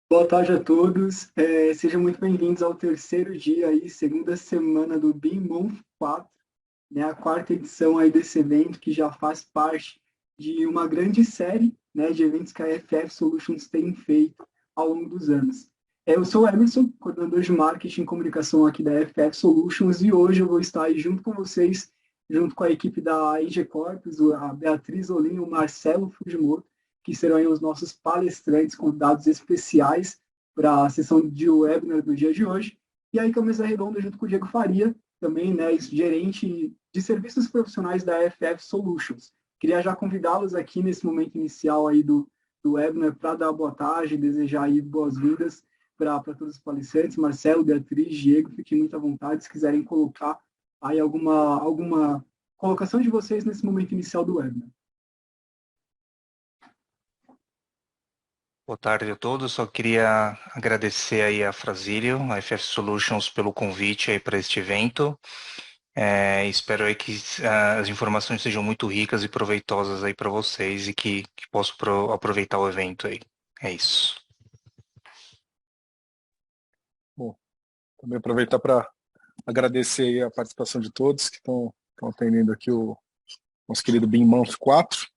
Boa tarde a todos. Sejam muito bem-vindos ao terceiro dia aí, segunda semana do BIM Month 4, né, a quarta edição aí desse evento que já faz parte de uma grande série, né, de eventos que a FF Solutions tem feito ao longo dos anos. Eu sou o Emerson, coordenador de marketing e comunicação aqui da FF Solutions, e hoje eu vou estar aí junto com vocês, junto com a equipe da IG Corpus, a Beatriz Olim e o Marcelo Fujimoto, que serão aí os nossos palestrantes, convidados especiais para a sessão de webinar do dia de hoje. E aí, que é a mesa redonda junto com o Diego Faria, também, né, gerente de serviços profissionais da FF Solutions. Queria já convidá-los aqui nesse momento inicial aí do webinar para dar boa tarde, desejar aí boas-vindas para todos os palestrantes, Marcelo, Beatriz, Diego, fiquem muito à vontade se quiserem colocar aí alguma colocação de vocês nesse momento inicial do webinar. Boa tarde a todos. Só queria agradecer aí a Frazilio, a FF Solutions, pelo convite aí para este evento. Espero aí que as informações sejam muito ricas e proveitosas aí para vocês e que possam aproveitar o evento aí. É isso. Bom, também aproveitar para agradecer aí a participação de todos que estão atendendo aqui o nosso querido BIM Month 4.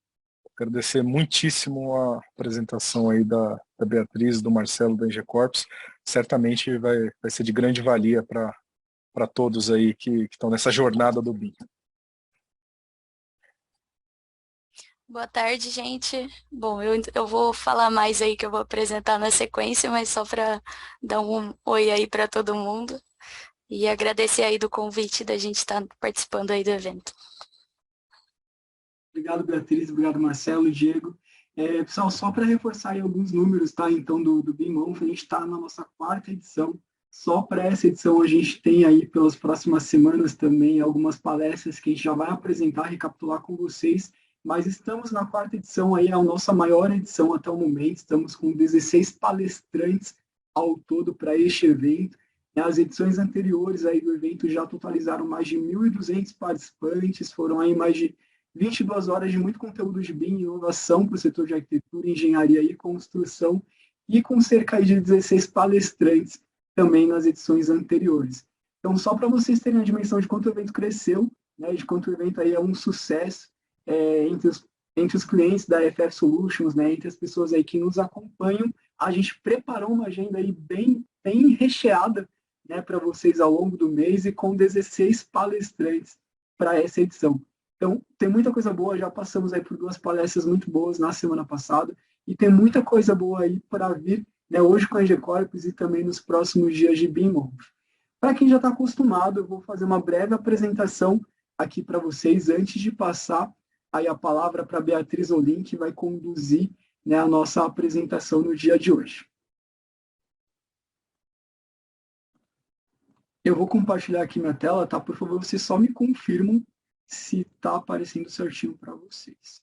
Agradecer muitíssimo a apresentação aí da Beatriz, do Marcelo, da NG Corps. Certamente vai ser de grande valia para todos aí que estão nessa jornada do BIM. Boa tarde, gente. Bom, eu vou falar mais aí que eu vou apresentar na sequência, mas só para dar um oi aí para todo mundo e agradecer aí do convite da gente estar participando aí do evento. Obrigado, Beatriz. Obrigado, Marcelo e Diego. Pessoal, só para reforçar aí alguns números, tá? Então, do BIMONF, a gente está na nossa quarta edição. Só para essa edição, a gente tem aí, pelas próximas semanas também, algumas palestras que a gente já vai apresentar, recapitular com vocês. Mas estamos na quarta edição aí, é a nossa maior edição até o momento. Estamos com 16 palestrantes ao todo para este evento. As edições anteriores aí do evento já totalizaram mais de 1.200 participantes, foram aí mais de 22 horas de muito conteúdo de BIM e inovação para o setor de arquitetura, engenharia e construção, e com cerca de 16 palestrantes também nas edições anteriores. Então, só para vocês terem a dimensão de quanto o evento cresceu, né, de quanto o evento aí é um sucesso entre os clientes da FF Solutions, né, entre as pessoas aí que nos acompanham, a gente preparou uma agenda aí bem recheada, né, para vocês ao longo do mês e com 16 palestrantes para essa edição. Então, tem muita coisa boa, já passamos aí por duas palestras muito boas na semana passada, e tem muita coisa boa aí para vir, né, hoje com a EG Corpus e também nos próximos dias de BIM. Para quem já está acostumado, eu vou fazer uma breve apresentação aqui para vocês, antes de passar aí a palavra para a Beatriz Olim, que vai conduzir, né, a nossa apresentação no dia de hoje. Eu vou compartilhar aqui minha tela, tá? Por favor, vocês só me confirmam se está aparecendo certinho para vocês.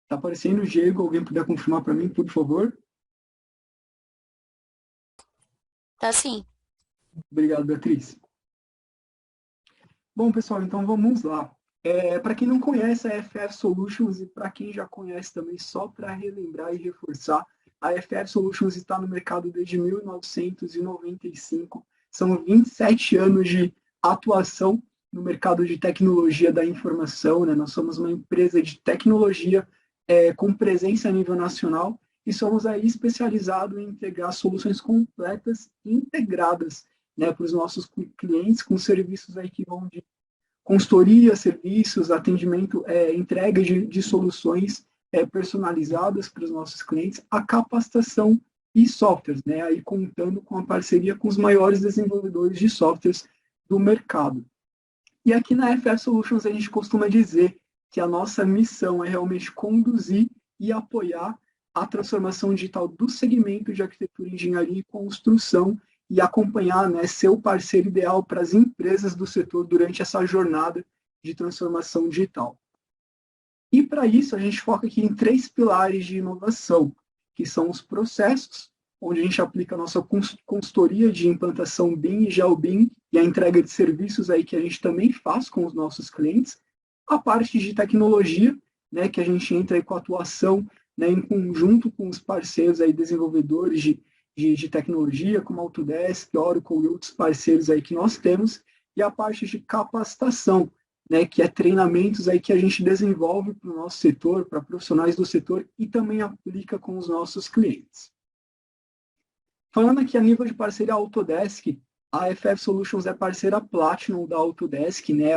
Está aparecendo, Diego? Alguém puder confirmar para mim, por favor? Tá sim. Obrigado, Beatriz. Bom, pessoal, então vamos lá. Para quem não conhece a FF Solutions e para quem já conhece também, só para relembrar e reforçar, a FF Solutions está no mercado desde 1995. São 27 anos de atuação no mercado de tecnologia da informação, né? Nós somos uma empresa de tecnologia com presença a nível nacional e somos aí especializados em entregar soluções completas e integradas, né, para os nossos clientes, com serviços aí que vão de consultoria, serviços, atendimento, entrega de soluções personalizadas para os nossos clientes, a capacitação e softwares, né, aí contando com a parceria com os maiores desenvolvedores de softwares do mercado. E aqui na FF Solutions a gente costuma dizer que a nossa missão é realmente conduzir e apoiar a transformação digital do segmento de arquitetura, engenharia e construção e acompanhar, né, ser o parceiro ideal para as empresas do setor durante essa jornada de transformação digital. E para isso a gente foca aqui em 3 pilares de inovação, que são os processos, onde a gente aplica a nossa consultoria de implantação BIM e GeoBIM e a entrega de serviços aí que a gente também faz com os nossos clientes. A parte de tecnologia, né, que a gente entra aí com a atuação, né, em conjunto com os parceiros aí, desenvolvedores de tecnologia, como Autodesk, Oracle e outros parceiros aí que nós temos, e a parte de capacitação, né, que é treinamentos aí que a gente desenvolve para o nosso setor, para profissionais do setor e também aplica com os nossos clientes. Falando aqui a nível de parceria Autodesk, a FF Solutions é parceira Platinum da Autodesk, né?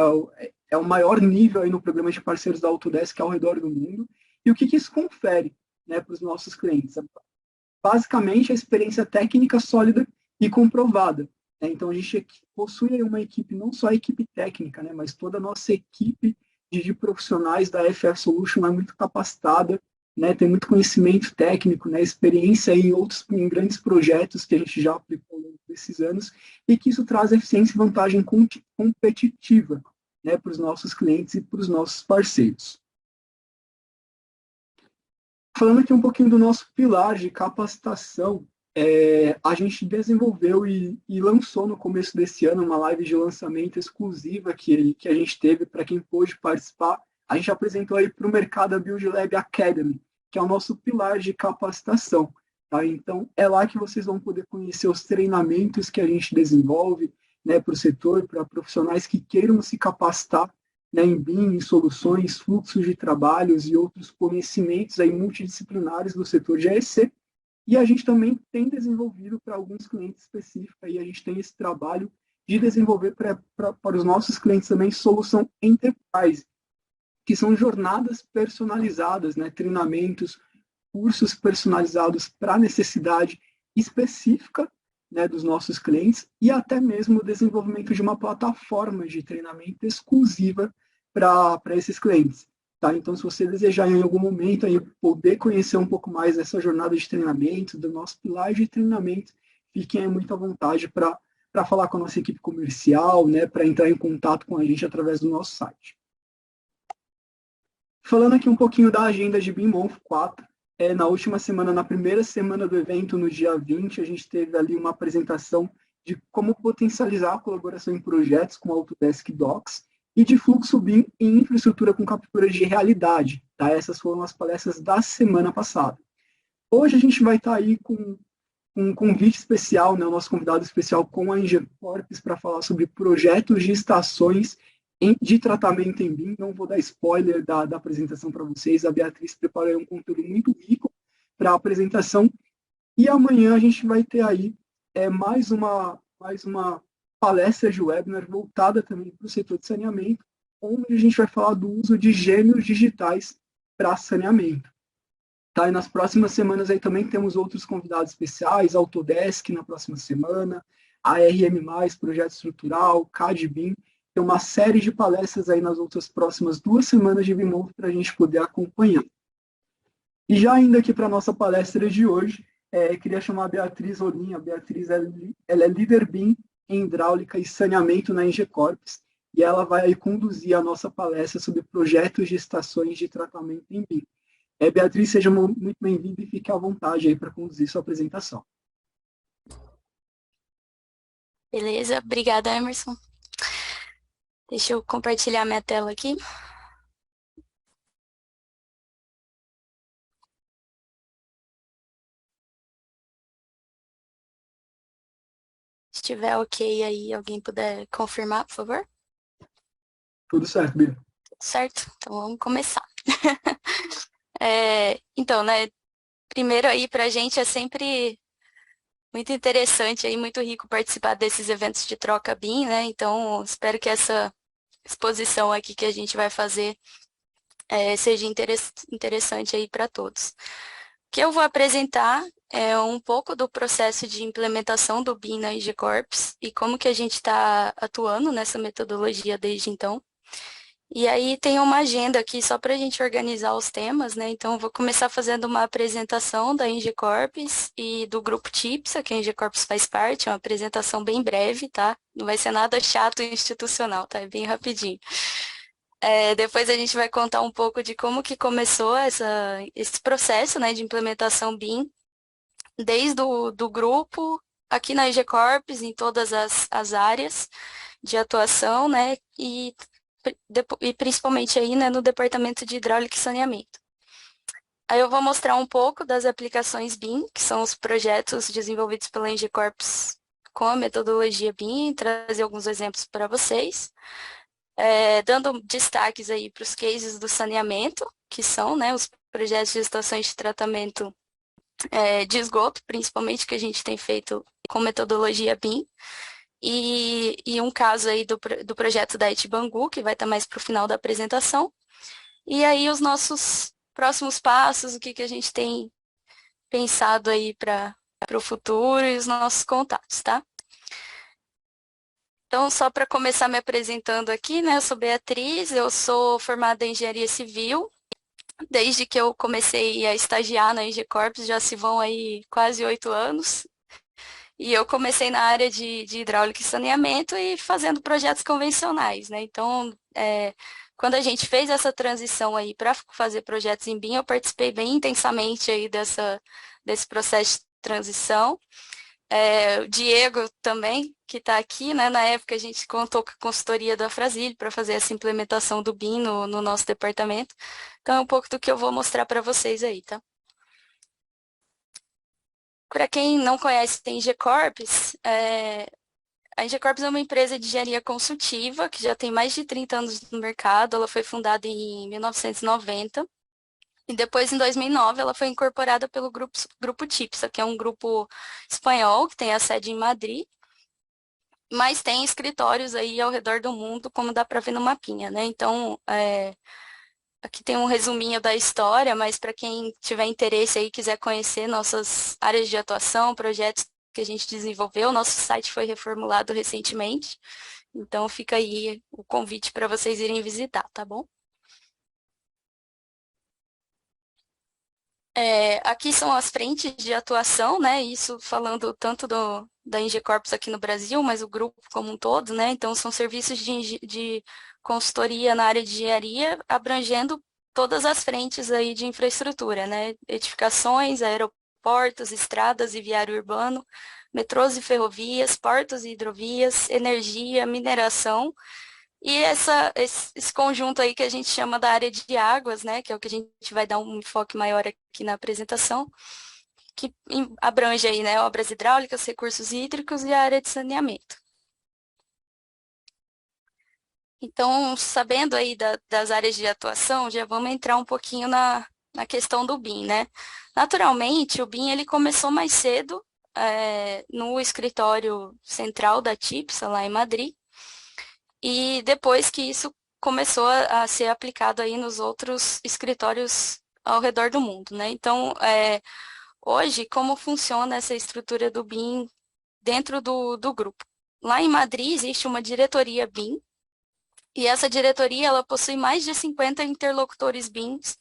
É o maior nível aí no programa de parceiros da Autodesk ao redor do mundo. E o que isso confere, né, para os nossos clientes? Basicamente, a experiência técnica sólida e comprovada, né? Então, a gente possui uma equipe, não só a equipe técnica, né, mas toda a nossa equipe de profissionais da FF Solutions é muito capacitada, né, tem muito conhecimento técnico, né, experiência em grandes projetos que a gente já aplicou ao longo desses anos, e que isso traz eficiência e vantagem competitiva, né, para os nossos clientes e para os nossos parceiros. Falando aqui um pouquinho do nosso pilar de capacitação, a gente desenvolveu e lançou no começo desse ano uma live de lançamento exclusiva que a gente teve para quem pôde participar. A gente apresentou aí para o mercado a Build Lab Academy, que é o nosso pilar de capacitação. Tá? Então, é lá que vocês vão poder conhecer os treinamentos que a gente desenvolve, né, para o setor, para profissionais que queiram se capacitar, né, em BIM, em soluções, fluxos de trabalhos e outros conhecimentos aí multidisciplinares do setor de AEC. E a gente também tem desenvolvido para alguns clientes específicos, aí a gente tem esse trabalho de desenvolver para os nossos clientes também solução enterprise, que são jornadas personalizadas, né, treinamentos, cursos personalizados para a necessidade específica, né, dos nossos clientes e até mesmo o desenvolvimento de uma plataforma de treinamento exclusiva para esses clientes. Tá? Então, se você desejar em algum momento aí, poder conhecer um pouco mais dessa jornada de treinamento, do nosso pilar de treinamento, fiquem muito à vontade para falar com a nossa equipe comercial, né, para entrar em contato com a gente através do nosso site. Falando aqui um pouquinho da agenda de BIM Month 4, na última semana, na primeira semana do evento, no dia 20, a gente teve ali uma apresentação de como potencializar a colaboração em projetos com Autodesk Docs e de fluxo BIM em infraestrutura com captura de realidade. Tá? Essas foram as palestras da semana passada. Hoje a gente vai estar aí com um convite especial, né, o nosso convidado especial com a Engecorps para falar sobre projetos de estações de tratamento em BIM. Não vou dar spoiler da apresentação para vocês, a Beatriz preparou um conteúdo muito rico para a apresentação, e amanhã a gente vai ter aí mais uma palestra de webinar voltada também para o setor de saneamento, onde a gente vai falar do uso de gêmeos digitais para saneamento. Tá? E nas próximas semanas aí também temos outros convidados especiais, Autodesk na próxima semana, ARM+, Projeto Estrutural, CAD-BIM. Tem uma série de palestras aí nas outras próximas 2 semanas de BIM para a gente poder acompanhar. E já indo aqui para a nossa palestra de hoje, queria chamar a Beatriz Olim. A Beatriz ela é líder BIM em hidráulica e saneamento na Engecorps, e ela vai aí conduzir a nossa palestra sobre projetos de estações de tratamento em BIM. Beatriz, seja muito bem-vinda e fique à vontade aí para conduzir sua apresentação. Beleza, obrigada, Emerson. Deixa eu compartilhar minha tela aqui. Se estiver ok aí, alguém puder confirmar, por favor? Tudo certo, Bia. Certo? Então vamos começar. Então, né, primeiro aí pra gente é sempre muito interessante e muito rico participar desses eventos de troca BIM, né? Então, espero que essa exposição aqui que a gente vai fazer seja interessante aí para todos. O que eu vou apresentar é um pouco do processo de implementação do BIM na Engecorps e como que a gente está atuando nessa metodologia desde então. E aí tem uma agenda aqui só para a gente organizar os temas, né? Então, eu vou começar fazendo uma apresentação da Engecorps e do grupo TIPSA, que a Engecorps faz parte, uma apresentação bem breve, tá? Não vai ser nada chato e institucional, tá? É bem rapidinho. Depois a gente vai contar um pouco de como que começou esse processo, né, de implementação BIM, desde o do grupo, aqui na IG Corps, em todas as áreas de atuação, né, e principalmente aí, né, no departamento de hidráulica e saneamento. Aí eu vou mostrar um pouco das aplicações BIM, que são os projetos desenvolvidos pela IG Corps com a metodologia BIM, trazer alguns exemplos para vocês, dando destaques aí para os cases do saneamento, que são, né, os projetos de estações de tratamento de esgoto, principalmente, que a gente tem feito com metodologia BIM, e um caso aí do projeto da Itibangu, que vai estar mais para o final da apresentação, e aí os nossos próximos passos, o que a gente tem pensado aí para o futuro e os nossos contatos, tá? Então, só para começar me apresentando aqui, né, eu sou Beatriz, eu sou formada em Engenharia Civil. Desde que eu comecei a estagiar na IG Corps, já se vão aí quase 8 anos. E eu comecei na área de hidráulica e saneamento e fazendo projetos convencionais, né? Então, quando a gente fez essa transição aí para fazer projetos em BIM, eu participei bem intensamente aí desse processo de transição. O Diego também, que está aqui, né? Na época a gente contou com a consultoria da Frasile para fazer essa implementação do BIM no nosso departamento. Então é um pouco do que eu vou mostrar para vocês aí, tá? Para quem não conhece, tem IG Corps. A IG Corps é uma empresa de engenharia consultiva que já tem mais de 30 anos no mercado. Ela foi fundada em 1990. E depois, em 2009, ela foi incorporada pelo grupo TIPSA, que é um grupo espanhol que tem a sede em Madrid, mas tem escritórios aí ao redor do mundo, como dá para ver no mapinha, né? Então, aqui tem um resuminho da história, mas para quem tiver interesse aí, quiser conhecer nossas áreas de atuação, projetos que a gente desenvolveu, nosso site foi reformulado recentemente, então fica aí o convite para vocês irem visitar, tá bom? Aqui são as frentes de atuação, né? Isso falando tanto da IG Corps aqui no Brasil, mas o grupo como um todo, né? Então, são serviços de consultoria na área de engenharia, abrangendo todas as frentes aí de infraestrutura, né? Edificações, aeroportos, estradas e viário urbano, metrôs e ferrovias, portos e hidrovias, energia, mineração. E esse conjunto aí que a gente chama da área de águas, né, que é o que a gente vai dar um enfoque maior aqui na apresentação, que abrange aí, né, obras hidráulicas, recursos hídricos e a área de saneamento. Então, sabendo aí das áreas de atuação, já vamos entrar um pouquinho na questão do BIM, né? Naturalmente, o BIM ele começou mais cedo no escritório central da TIPSA, lá em Madrid, e depois que isso começou a ser aplicado aí nos outros escritórios ao redor do mundo, né? Então, hoje, como funciona essa estrutura do BIM dentro do grupo? Lá em Madrid existe uma diretoria BIM, e essa diretoria ela possui mais de 50 interlocutores BIMs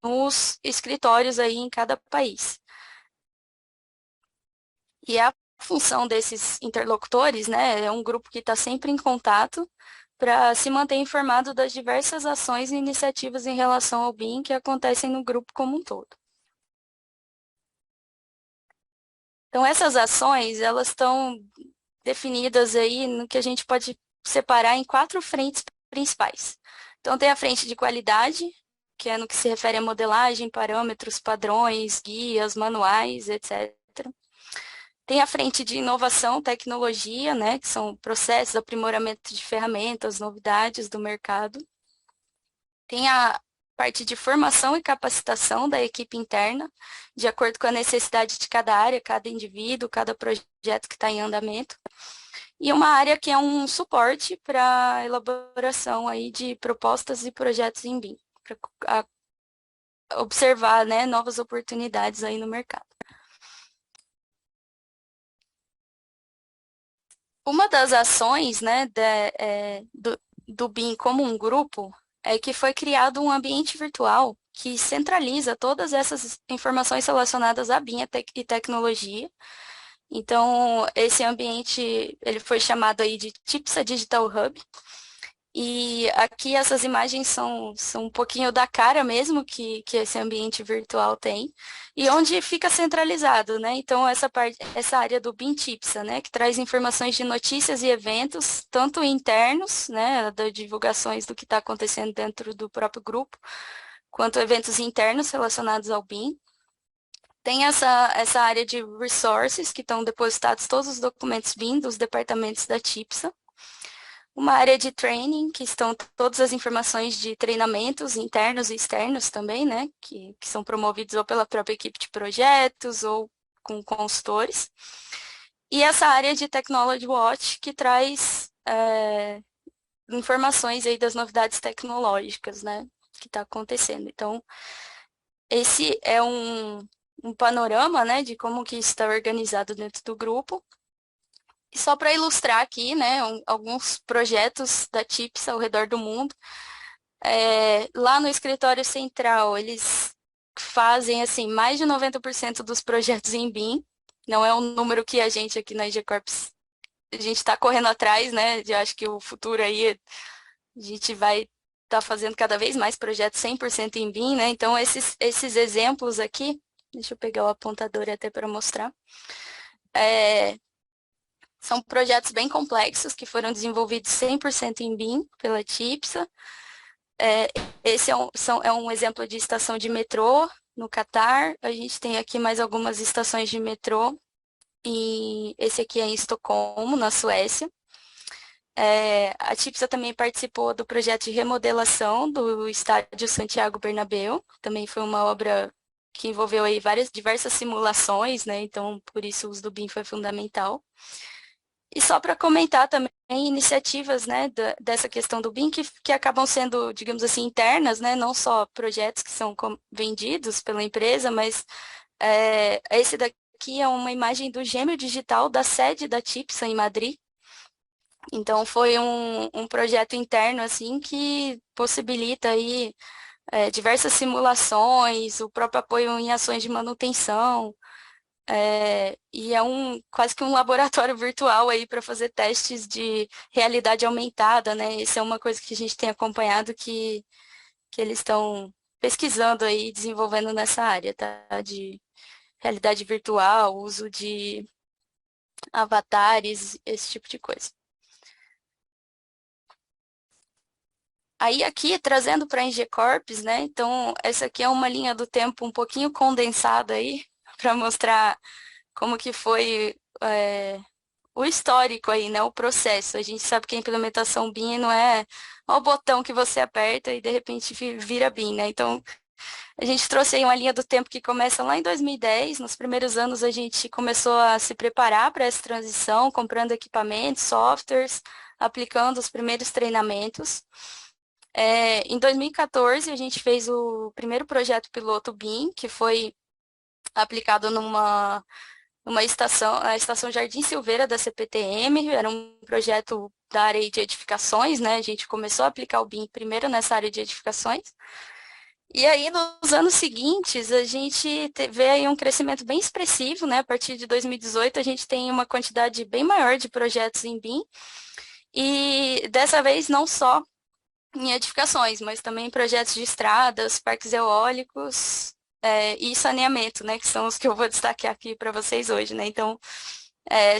nos escritórios aí em cada país. E a função desses interlocutores, né, é um grupo que está sempre em contato para se manter informado das diversas ações e iniciativas em relação ao BIM que acontecem no grupo como um todo. Então, essas ações, elas estão definidas aí no que a gente pode separar em 4 frentes principais. Então, tem a frente de qualidade, que é no que se refere a modelagem, parâmetros, padrões, guias, manuais, etc. Tem a frente de inovação, tecnologia, né, que são processos, aprimoramento de ferramentas, novidades do mercado. Tem a parte de formação e capacitação da equipe interna, de acordo com a necessidade de cada área, cada indivíduo, cada projeto que está em andamento. E uma área que é um suporte para a elaboração aí de propostas e projetos em BIM, para observar, né, novas oportunidades aí no mercado. Uma das ações, né, do BIM como um grupo é que foi criado um ambiente virtual que centraliza todas essas informações relacionadas a BIM e tecnologia. Então, esse ambiente ele foi chamado aí de TIPSA Digital Hub. E aqui essas imagens são um pouquinho da cara mesmo que esse ambiente virtual tem, e onde fica centralizado, né? Então, essa área do BIM-TIPSA, né? Que traz informações de notícias e eventos, tanto internos, né? Das divulgações do que está acontecendo dentro do próprio grupo, quanto eventos internos relacionados ao BIM. Tem essa área de resources, que estão depositados todos os documentos BIM dos departamentos da TIPSA. Uma área de training, que estão todas as informações de treinamentos internos e externos também, né? Que são promovidos ou pela própria equipe de projetos ou com consultores. E essa área de Technology Watch, que traz informações aí das novidades tecnológicas, né? Que está acontecendo. Então, esse é um panorama, né? De como que isso está organizado dentro do grupo. E só para ilustrar aqui, né, alguns projetos da TIPS ao redor do mundo. Lá no escritório central, eles fazem assim, mais de 90% dos projetos em BIM. Não é um número que a gente aqui na IG Corps, a gente está correndo atrás, né? Eu acho que o futuro aí, a gente vai estar fazendo cada vez mais projetos 100% em BIM, né? Então, esses exemplos aqui, deixa eu pegar o apontador até para mostrar. São projetos bem complexos que foram desenvolvidos 100% em BIM pela TIPSA. Esse é um exemplo de estação de metrô no Catar. A gente tem aqui mais algumas estações de metrô. E esse aqui é em Estocolmo, na Suécia. A TIPSA também participou do projeto de remodelação do estádio Santiago Bernabéu. Também foi uma obra que envolveu aí diversas simulações, né? Então, por isso o uso do BIM foi fundamental. E só para comentar também iniciativas, né, dessa questão do BIM que acabam sendo, digamos assim, internas, né, não só projetos que são vendidos pela empresa, mas esse daqui é uma imagem do gêmeo digital da sede da TIPSA em Madrid. Então, foi um projeto interno, assim, que possibilita aí diversas simulações, o próprio apoio em ações de manutenção, e é quase que um laboratório virtual aí para fazer testes de realidade aumentada, né? Isso é uma coisa que a gente tem acompanhado que eles estão pesquisando aí, desenvolvendo nessa área, tá? De realidade virtual, uso de avatares, esse tipo de coisa. Aí aqui, trazendo para a NG Corps, né? Então, essa aqui é uma linha do tempo um pouquinho condensada aí, para mostrar como que foi o histórico aí, né? O processo. A gente sabe que a implementação BIM não é o botão que você aperta e de repente vira BIM, né? Então, a gente trouxe aí uma linha do tempo que começa lá em 2010. Nos primeiros anos, a gente começou a se preparar para essa transição, comprando equipamentos, softwares, aplicando os primeiros treinamentos. Em 2014, a gente fez o primeiro projeto piloto BIM, que foi aplicado numa estação, a Estação Jardim Silveira da CPTM. Era um projeto da área de edificações, né? A gente começou a aplicar o BIM primeiro nessa área de edificações. E aí, nos anos seguintes, a gente vê aí um crescimento bem expressivo, né? A partir de 2018, a gente tem uma quantidade bem maior de projetos em BIM. E dessa vez, não só em edificações, mas também em projetos de estradas, parques eólicos e saneamento, né? Que são os que eu vou destacar aqui para vocês hoje, né? Então,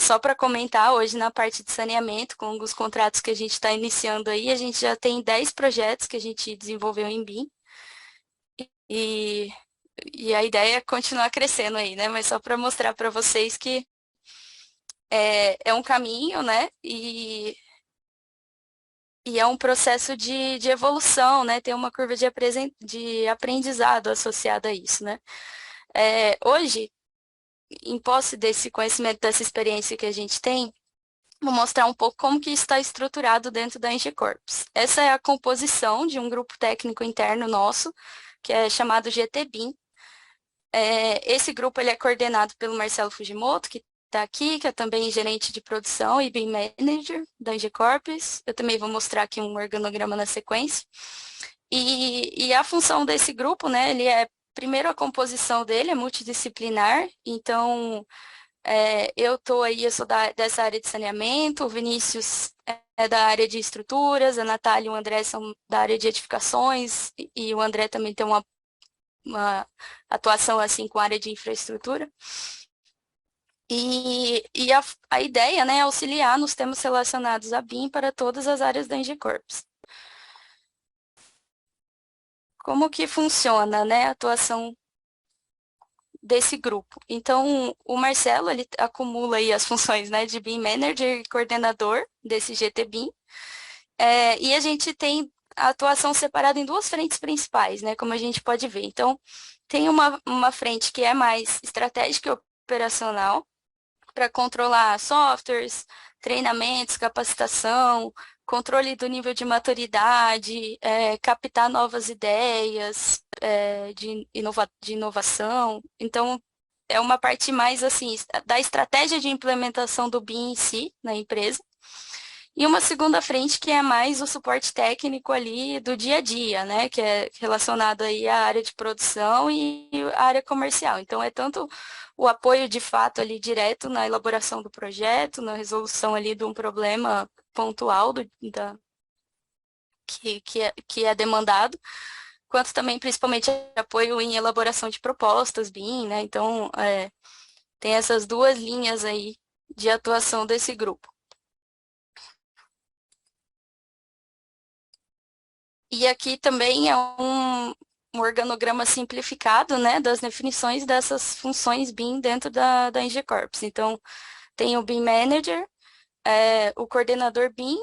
só para comentar, hoje na parte de saneamento, com os contratos que a gente está iniciando aí, a gente já tem 10 projetos que a gente desenvolveu em BIM. E a ideia é continuar crescendo aí, né? Mas só para mostrar para vocês que é um caminho, né? E é um processo de evolução, né? Tem uma curva de aprendizado associada a isso, né? Hoje, em posse desse conhecimento, dessa experiência que a gente tem, vou mostrar um pouco como que está estruturado dentro da NG Corps. Essa é a composição de um grupo técnico interno nosso, que é chamado GTBIM. Esse grupo ele é coordenado pelo Marcelo Fujimoto, que está aqui, que é também gerente de produção e BIM Manager da NG Corps. Eu também vou mostrar aqui um organograma na sequência. E a função desse grupo, né, primeiro a composição dele é multidisciplinar, então eu sou dessa área de saneamento, o Vinícius é da área de estruturas, a Natália e o André são da área de edificações, e o André também tem uma atuação assim com a área de infraestrutura. E a ideia, né, é auxiliar nos temas relacionados à BIM para todas as áreas da Engie Corps. Como que funciona, né, a atuação desse grupo? Então, o Marcelo, ele acumula aí as funções, né, de BIM Manager e coordenador desse GT BIM, e a gente tem a atuação separada em duas frentes principais, né, como a gente pode ver. Então, tem uma frente que é mais estratégica e operacional, para controlar softwares, treinamentos, capacitação, controle do nível de maturidade, captar novas ideias de inovação. Então, é uma parte mais assim da estratégia de implementação do BIM em si, na empresa. E uma segunda frente que é mais o suporte técnico ali do dia a dia, né? Que é relacionado aí à área de produção e à área comercial. Então, é tanto o apoio de fato ali direto na elaboração do projeto, na resolução ali de um problema pontual que é demandado, quanto também principalmente apoio em elaboração de propostas, BIM, né? Então, tem essas duas linhas aí de atuação desse grupo. E aqui também é um organograma simplificado, né, das definições dessas funções BIM dentro da Engie Corps. Então, tem o BIM Manager, o coordenador BIM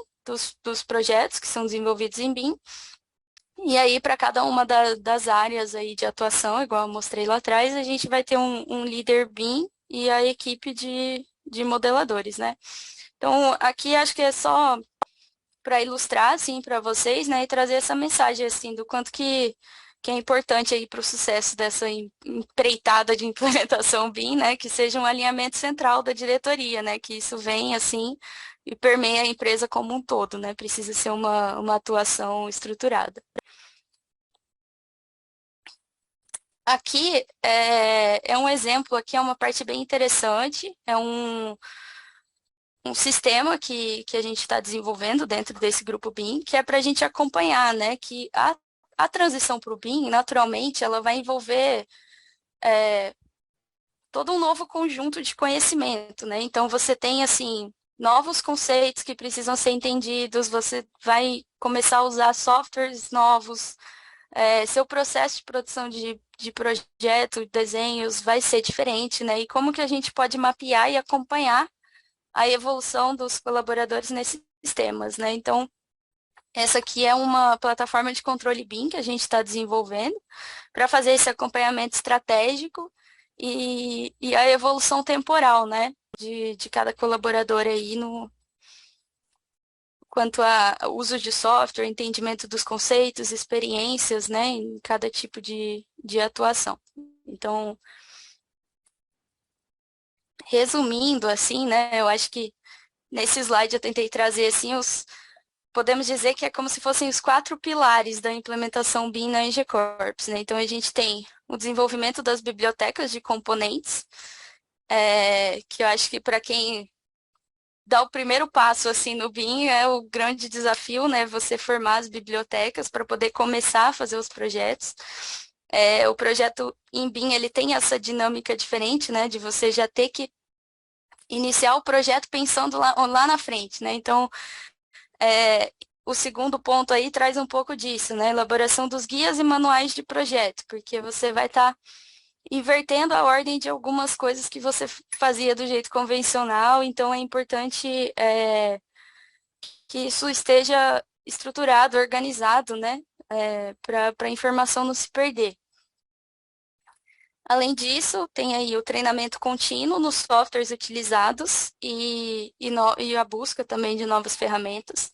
dos projetos que são desenvolvidos em BIM, e aí para cada uma das áreas aí de atuação, igual eu mostrei lá atrás, a gente vai ter um líder BIM e a equipe de modeladores, né? Então, aqui acho que é só para ilustrar, assim, para vocês, né, e trazer essa mensagem, assim, do quanto que é importante aí para o sucesso dessa empreitada de implementação BIM, né, que seja um alinhamento central da diretoria, né, que isso vem, assim, e permeia a empresa como um todo, né, precisa ser uma atuação estruturada. Aqui é um exemplo, aqui é uma parte bem interessante, é um sistema que a gente está desenvolvendo dentro desse grupo BIM, que é para a gente acompanhar, né, que a transição para o BIM, naturalmente, ela vai envolver todo um novo conjunto de conhecimento, né? Então, você tem, assim, novos conceitos que precisam ser entendidos, você vai começar a usar softwares novos, seu processo de produção de projeto, desenhos, vai ser diferente, né? E como que a gente pode mapear e acompanhar a evolução dos colaboradores nesses sistemas, né? Então, essa aqui é uma plataforma de controle BIM que a gente está desenvolvendo para fazer esse acompanhamento estratégico e a evolução temporal, né? De cada colaborador aí quanto ao uso de software, entendimento dos conceitos, experiências, né? Em cada tipo de atuação. Então, resumindo, assim, né? Eu acho que nesse slide eu tentei trazer, assim, podemos dizer que é como se fossem os 4 pilares da implementação BIM na Engie Corps, né? Então, a gente tem o desenvolvimento das bibliotecas de componentes, que eu acho que para quem dá o primeiro passo, assim, no BIM, é o grande desafio, né? Você formar as bibliotecas para poder começar a fazer os projetos. O projeto em BIM, ele tem essa dinâmica diferente, né? De você já ter que iniciar o projeto pensando lá na frente, né? Então, o segundo ponto aí traz um pouco disso, né? Elaboração dos guias e manuais de projeto, porque você vai estar invertendo a ordem de algumas coisas que você fazia do jeito convencional, então é importante que isso esteja estruturado, organizado, né? Para a informação não se perder. Além disso, tem aí o treinamento contínuo nos softwares utilizados e a busca também de novas ferramentas.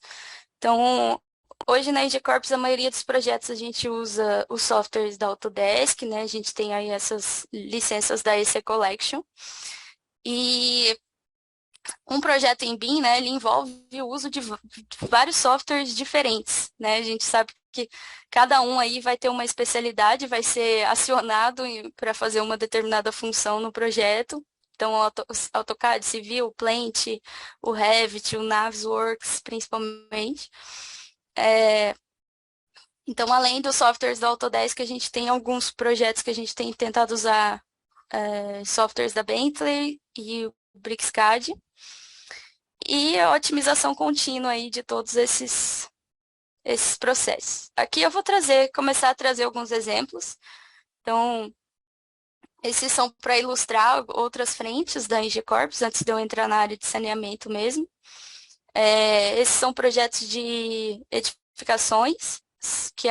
Então, hoje na Engie Corps, a maioria dos projetos a gente usa os softwares da Autodesk, né? A gente tem aí essas licenças da EC Collection. E um projeto em BIM, né, ele envolve o uso de vários softwares diferentes, né? A gente sabe que cada um aí vai ter uma especialidade, vai ser acionado para fazer uma determinada função no projeto. Então, o AutoCAD, Civil, Plant, o Revit, o Navisworks, principalmente. Então, além dos softwares do Autodesk, a gente tem alguns projetos que a gente tem tentado usar softwares da Bentley e o BricsCAD. E a otimização contínua aí de todos esses processos. Aqui eu vou começar a trazer alguns exemplos. Então, esses são para ilustrar outras frentes da ENGIE Corps, antes de eu entrar na área de saneamento mesmo. Esses são projetos de edificações, que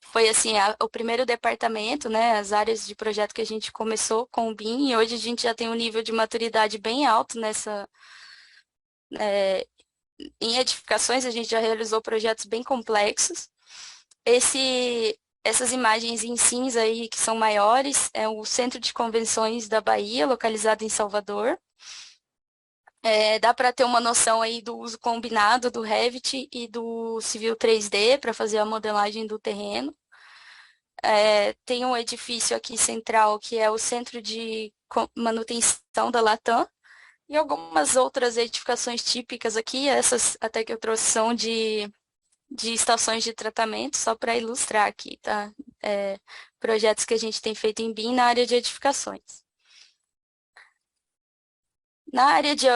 foi assim, o primeiro departamento, né, as áreas de projeto que a gente começou com o BIM, e hoje a gente já tem um nível de maturidade bem alto em edificações, a gente já realizou projetos bem complexos. Essas imagens em cinza aí, que são maiores, é o Centro de Convenções da Bahia, localizado em Salvador. Dá para ter uma noção aí do uso combinado do Revit e do Civil 3D para fazer a modelagem do terreno. Tem um edifício aqui central, que é o Centro de Manutenção da Latam, e algumas outras edificações típicas aqui, essas até que eu trouxe são de estações de tratamento, só para ilustrar aqui, tá? Projetos que a gente tem feito em BIM na área de edificações. Na área de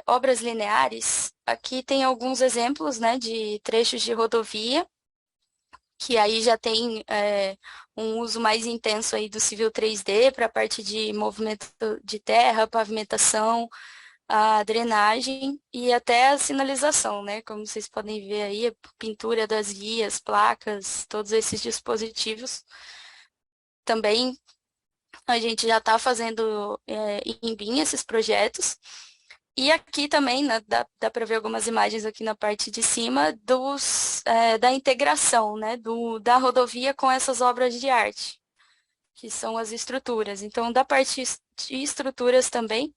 obras lineares, aqui tem alguns exemplos, né, de trechos de rodovia, que aí já tem um uso mais intenso aí do Civil 3D para a parte de movimento de terra, pavimentação, a drenagem e até a sinalização, né? Como vocês podem ver aí, a pintura das guias, placas, todos esses dispositivos. Também a gente já está fazendo em BIM esses projetos. E aqui também, né, dá para ver algumas imagens aqui na parte de cima da integração, né, da rodovia com essas obras de arte, que são as estruturas. Então, da parte de estruturas também,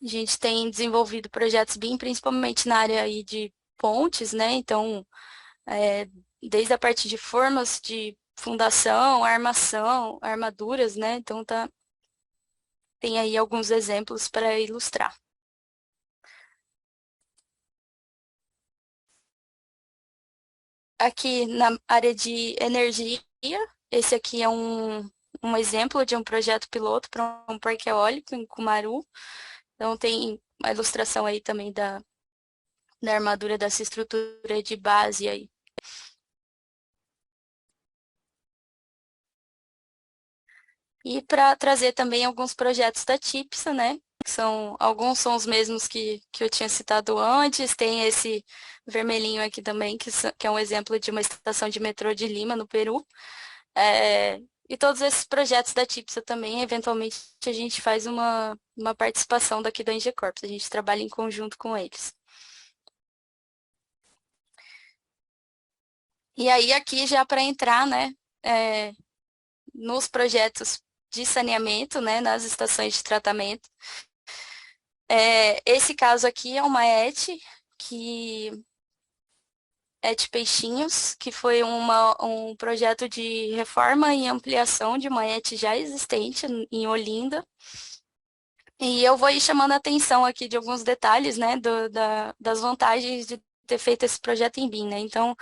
a gente tem desenvolvido projetos BIM, principalmente na área aí de pontes, né? Então, desde a parte de formas de fundação, armação, armaduras, né? Então, tem aí alguns exemplos para ilustrar. Aqui na área de energia, esse aqui é um exemplo de um projeto piloto para um parque eólico em Cumaru. Então, tem a ilustração aí também da armadura dessa estrutura de base aí. E para trazer também alguns projetos da TIPSA, né? Alguns são os mesmos que eu tinha citado antes. Tem esse vermelhinho aqui também, que é um exemplo de uma estação de metrô de Lima, no Peru. E todos esses projetos da TIPSA também, eventualmente, a gente faz uma participação daqui da ENGIE Corps. A gente trabalha em conjunto com eles. E aí, aqui já para entrar, né, nos projetos de saneamento, né, nas estações de tratamento. Esse caso aqui é uma que Peixinhos, que foi um projeto de reforma e ampliação de uma já existente em Olinda. E eu vou ir chamando a atenção aqui de alguns detalhes, né, das vantagens de ter feito esse projeto em BIM, né? Então,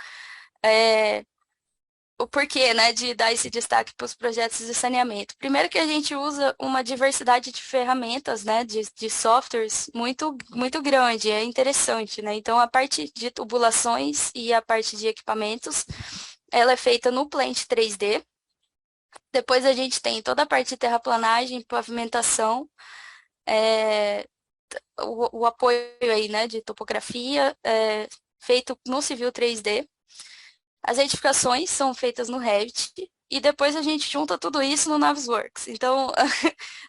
o porquê, né, de dar esse destaque para os projetos de saneamento. Primeiro que a gente usa uma diversidade de ferramentas, né, de softwares muito, muito grande, é interessante, né? Então, a parte de tubulações e a parte de equipamentos, ela é feita no Plant 3D. Depois a gente tem toda a parte de terraplanagem, pavimentação, o apoio aí, né, de topografia, feito no Civil 3D. As edificações são feitas no Revit e depois a gente junta tudo isso no Navisworks. Então,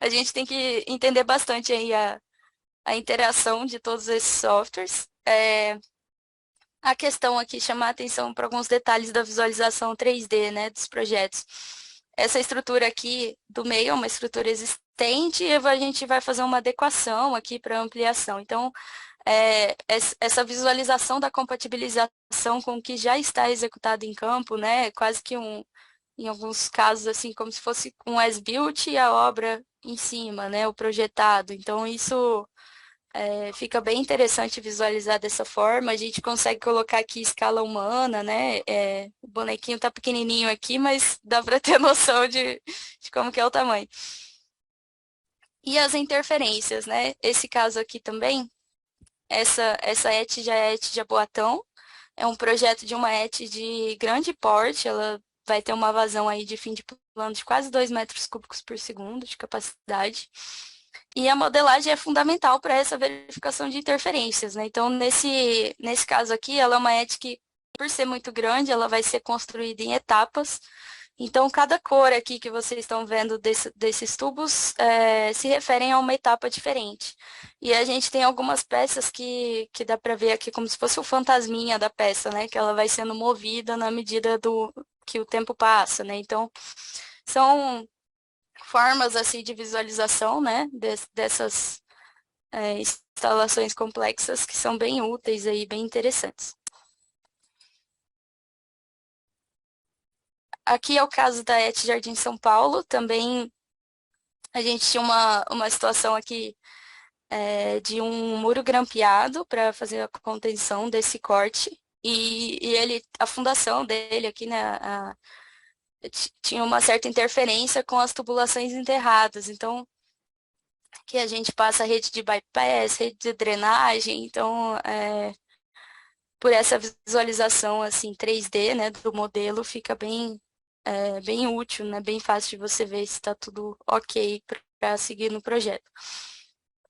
a gente tem que entender bastante aí a interação de todos esses softwares. A questão aqui, chamar a atenção para alguns detalhes da visualização 3D, né, dos projetos. Essa estrutura aqui do meio é uma estrutura existente e a gente vai fazer uma adequação aqui para ampliação. Então, essa visualização da compatibilização com o que já está executado em campo, né, é quase que em alguns casos, assim, como se fosse um as-built e a obra em cima, né, o projetado. Então, isso fica bem interessante visualizar dessa forma. A gente consegue colocar aqui escala humana, né? O bonequinho tá pequenininho aqui, mas dá para ter noção de como que é o tamanho. E as interferências, né? Esse caso aqui também, essa ET já é ET Jaboatão, é um projeto de uma ET de grande porte, ela vai ter uma vazão aí de fim de plano de quase 2 metros cúbicos por segundo de capacidade. E a modelagem é fundamental para essa verificação de interferências, né? Então, nesse caso aqui, ela é uma ET que, por ser muito grande, ela vai ser construída em etapas. Então, cada cor aqui que vocês estão vendo desses tubos se referem a uma etapa diferente. E a gente tem algumas peças que dá para ver aqui como se fosse o fantasminha da peça, né? Que ela vai sendo movida na medida que o tempo passa, né? Então, são formas assim de visualização, né? Dessas instalações complexas que são bem úteis e bem interessantes. Aqui é o caso da ET Jardim São Paulo, também a gente tinha uma situação aqui de um muro grampeado para fazer a contenção desse corte, e a fundação dele aqui, né, tinha uma certa interferência com as tubulações enterradas, então que a gente passa rede de bypass, rede de drenagem, então por essa visualização assim 3D, né, do modelo fica bem útil, né? Bem fácil de você ver se está tudo ok para seguir no projeto.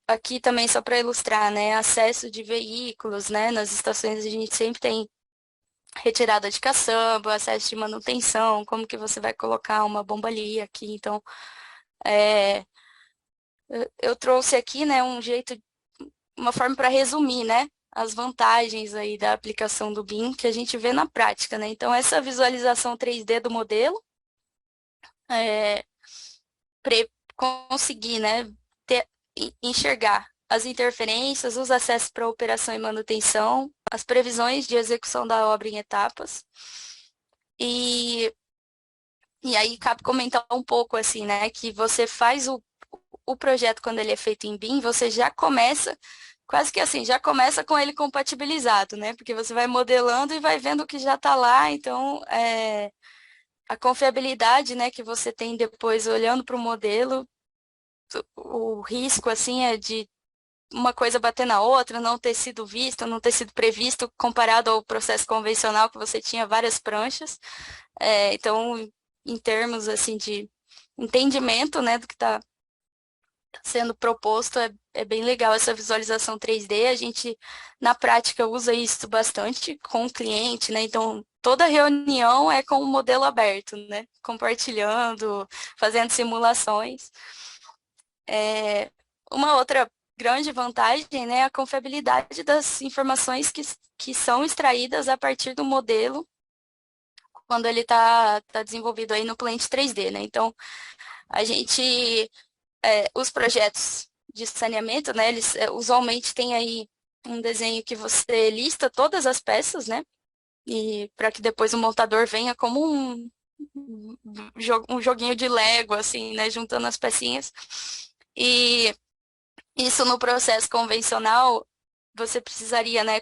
Aqui também só para ilustrar, né? Acesso de veículos, né? Nas estações a gente sempre tem retirada de caçamba, acesso de manutenção, como que você vai colocar uma bomba ali aqui. Então, eu trouxe aqui, né? Uma forma para resumir, né? As vantagens aí da aplicação do BIM que a gente vê na prática, né? Então, essa visualização 3D do modelo, conseguir, né, enxergar as interferências, os acessos para operação e manutenção, as previsões de execução da obra em etapas. E aí cabe comentar um pouco assim, né, que você faz o projeto quando ele é feito em BIM, você já começa quase que assim, já começa com ele compatibilizado, né? Porque você vai modelando e vai vendo o que já está lá, então a confiabilidade, né, que você tem depois olhando para o modelo, o risco assim é de uma coisa bater na outra, não ter sido visto, não ter sido previsto, comparado ao processo convencional que você tinha várias pranchas. Então, em termos assim de entendimento, né, do que está sendo proposto, é bem legal essa visualização 3D. A gente, na prática, usa isso bastante com o cliente, né? Então, toda reunião é com o modelo aberto, né? Compartilhando, fazendo simulações. Uma outra grande vantagem, né, é a confiabilidade das informações que são extraídas a partir do modelo quando ele está desenvolvido aí no Plant 3D, né? Então, a gente, os projetos de saneamento, né, eles usualmente têm aí um desenho que você lista todas as peças, né? E para que depois o montador venha como um joguinho de Lego, assim, né, juntando as pecinhas. E isso no processo convencional, você precisaria, né,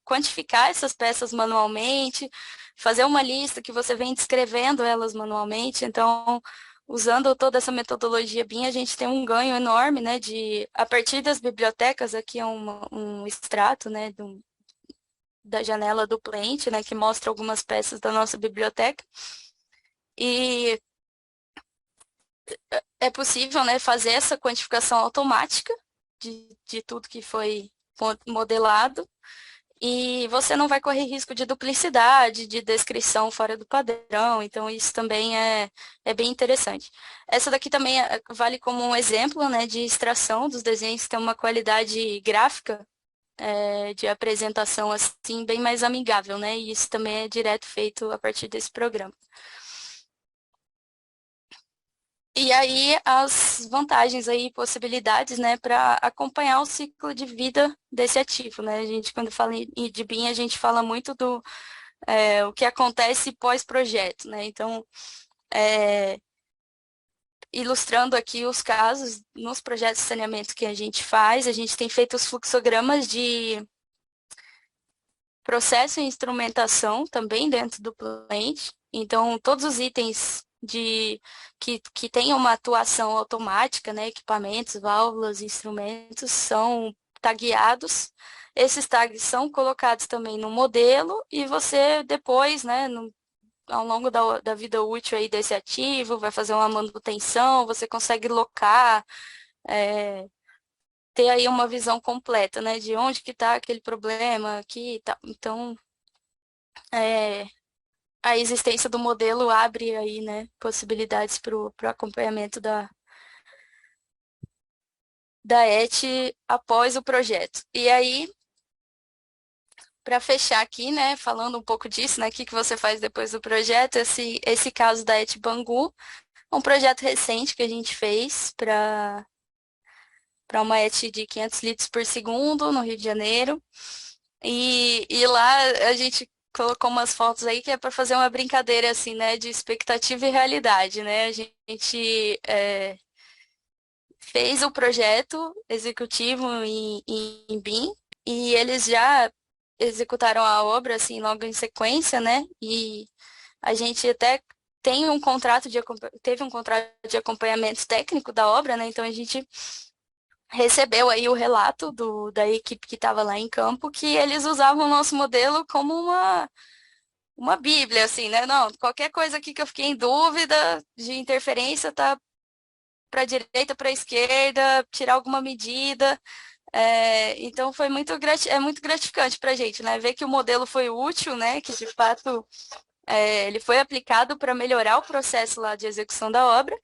quantificar essas peças manualmente, fazer uma lista que você vem descrevendo elas manualmente. Então, usando toda essa metodologia BIM, a gente tem um ganho enorme, né, a partir das bibliotecas, aqui é um extrato, né, da janela do Plant, né, que mostra algumas peças da nossa biblioteca. E é possível, né, fazer essa quantificação automática de tudo que foi modelado, e você não vai correr risco de duplicidade, de descrição fora do padrão, então isso também é bem interessante. Essa daqui também vale como um exemplo, né, de extração dos desenhos que tem uma qualidade gráfica de apresentação assim bem mais amigável, né, e isso também é direto feito a partir desse programa. E aí as vantagens aí, possibilidades, né, para acompanhar o ciclo de vida desse ativo, né? A gente, quando fala de BIM, a gente fala muito o que acontece pós-projeto, né? Então, ilustrando aqui os casos nos projetos de saneamento que a gente tem feito os fluxogramas de processo e instrumentação também dentro do Plant. Então, todos os itens que tenham uma atuação automática, né, equipamentos, válvulas, instrumentos, são tagueados. Esses tags são colocados também no modelo e você depois, né, ao longo da vida útil aí desse ativo, vai fazer uma manutenção, você consegue locar, ter aí uma visão completa, né, de onde que está aquele problema aqui e tal. Então, a existência do modelo abre aí, né, possibilidades para o acompanhamento da ET após o projeto. E aí, para fechar aqui, né, falando um pouco disso, né, o que você faz depois do projeto, esse caso da ET Bangu, um projeto recente que a gente fez para uma ET de 500 litros por segundo no Rio de Janeiro. E lá a gente colocou umas fotos aí que é para fazer uma brincadeira assim, né, de expectativa e realidade, né? A gente fez o projeto executivo em BIM e eles já executaram a obra assim logo em sequência, né? E a gente até teve um contrato de acompanhamento técnico da obra, né? Então a gente recebeu aí o relato da equipe que estava lá em campo, que eles usavam o nosso modelo como uma bíblia, assim, né? Não, qualquer coisa aqui que eu fiquei em dúvida de interferência tá para a direita, para a esquerda, tirar alguma medida. Então foi muito gratificante para a gente, né? Ver que o modelo foi útil, né? Que de fato ele foi aplicado para melhorar o processo lá de execução da obra.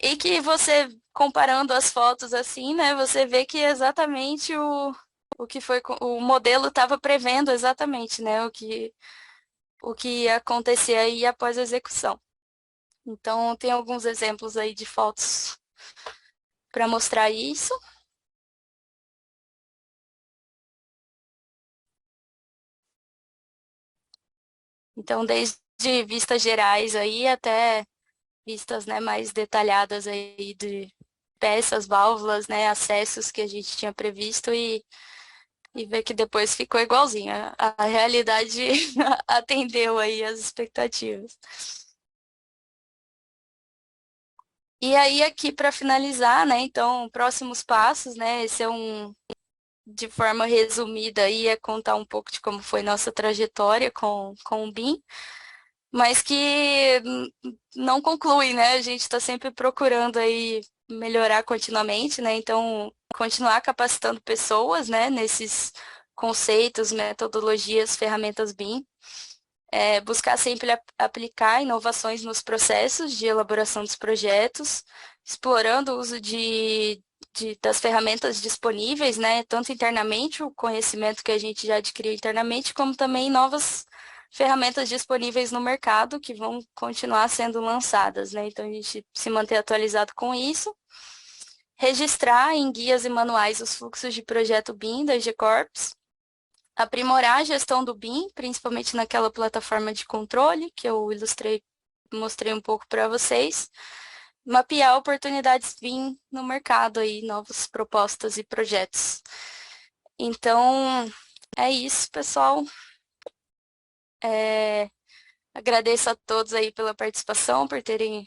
E que você, comparando as fotos assim, né, você vê que exatamente o que foi, o modelo estava prevendo exatamente, né, o que ia acontecer aí após a execução. Então, tem alguns exemplos aí de fotos para mostrar isso. Então, desde vistas gerais aí até vistas, né, mais detalhadas aí de peças, válvulas, né, acessos que a gente tinha previsto e ver que depois ficou igualzinho. A realidade atendeu aí as expectativas. E aí aqui para finalizar, né, então, próximos passos, né, esse é de forma resumida aí, é contar um pouco de como foi nossa trajetória com o BIM, mas que não conclui, né, a gente está sempre procurando aí melhorar continuamente, né, então, continuar capacitando pessoas, né, nesses conceitos, metodologias, ferramentas BIM, buscar sempre aplicar inovações nos processos de elaboração dos projetos, explorando o uso das ferramentas disponíveis, né, tanto internamente, o conhecimento que a gente já adquiriu internamente, como também novas ferramentas disponíveis no mercado que vão continuar sendo lançadas, né, então a gente se manter atualizado com isso, registrar em guias e manuais os fluxos de projeto BIM da EG Corps, aprimorar a gestão do BIM, principalmente naquela plataforma de controle que eu mostrei um pouco para vocês, mapear oportunidades BIM no mercado aí, novas propostas e projetos. Então, é isso, pessoal. Agradeço a todos aí pela participação, por terem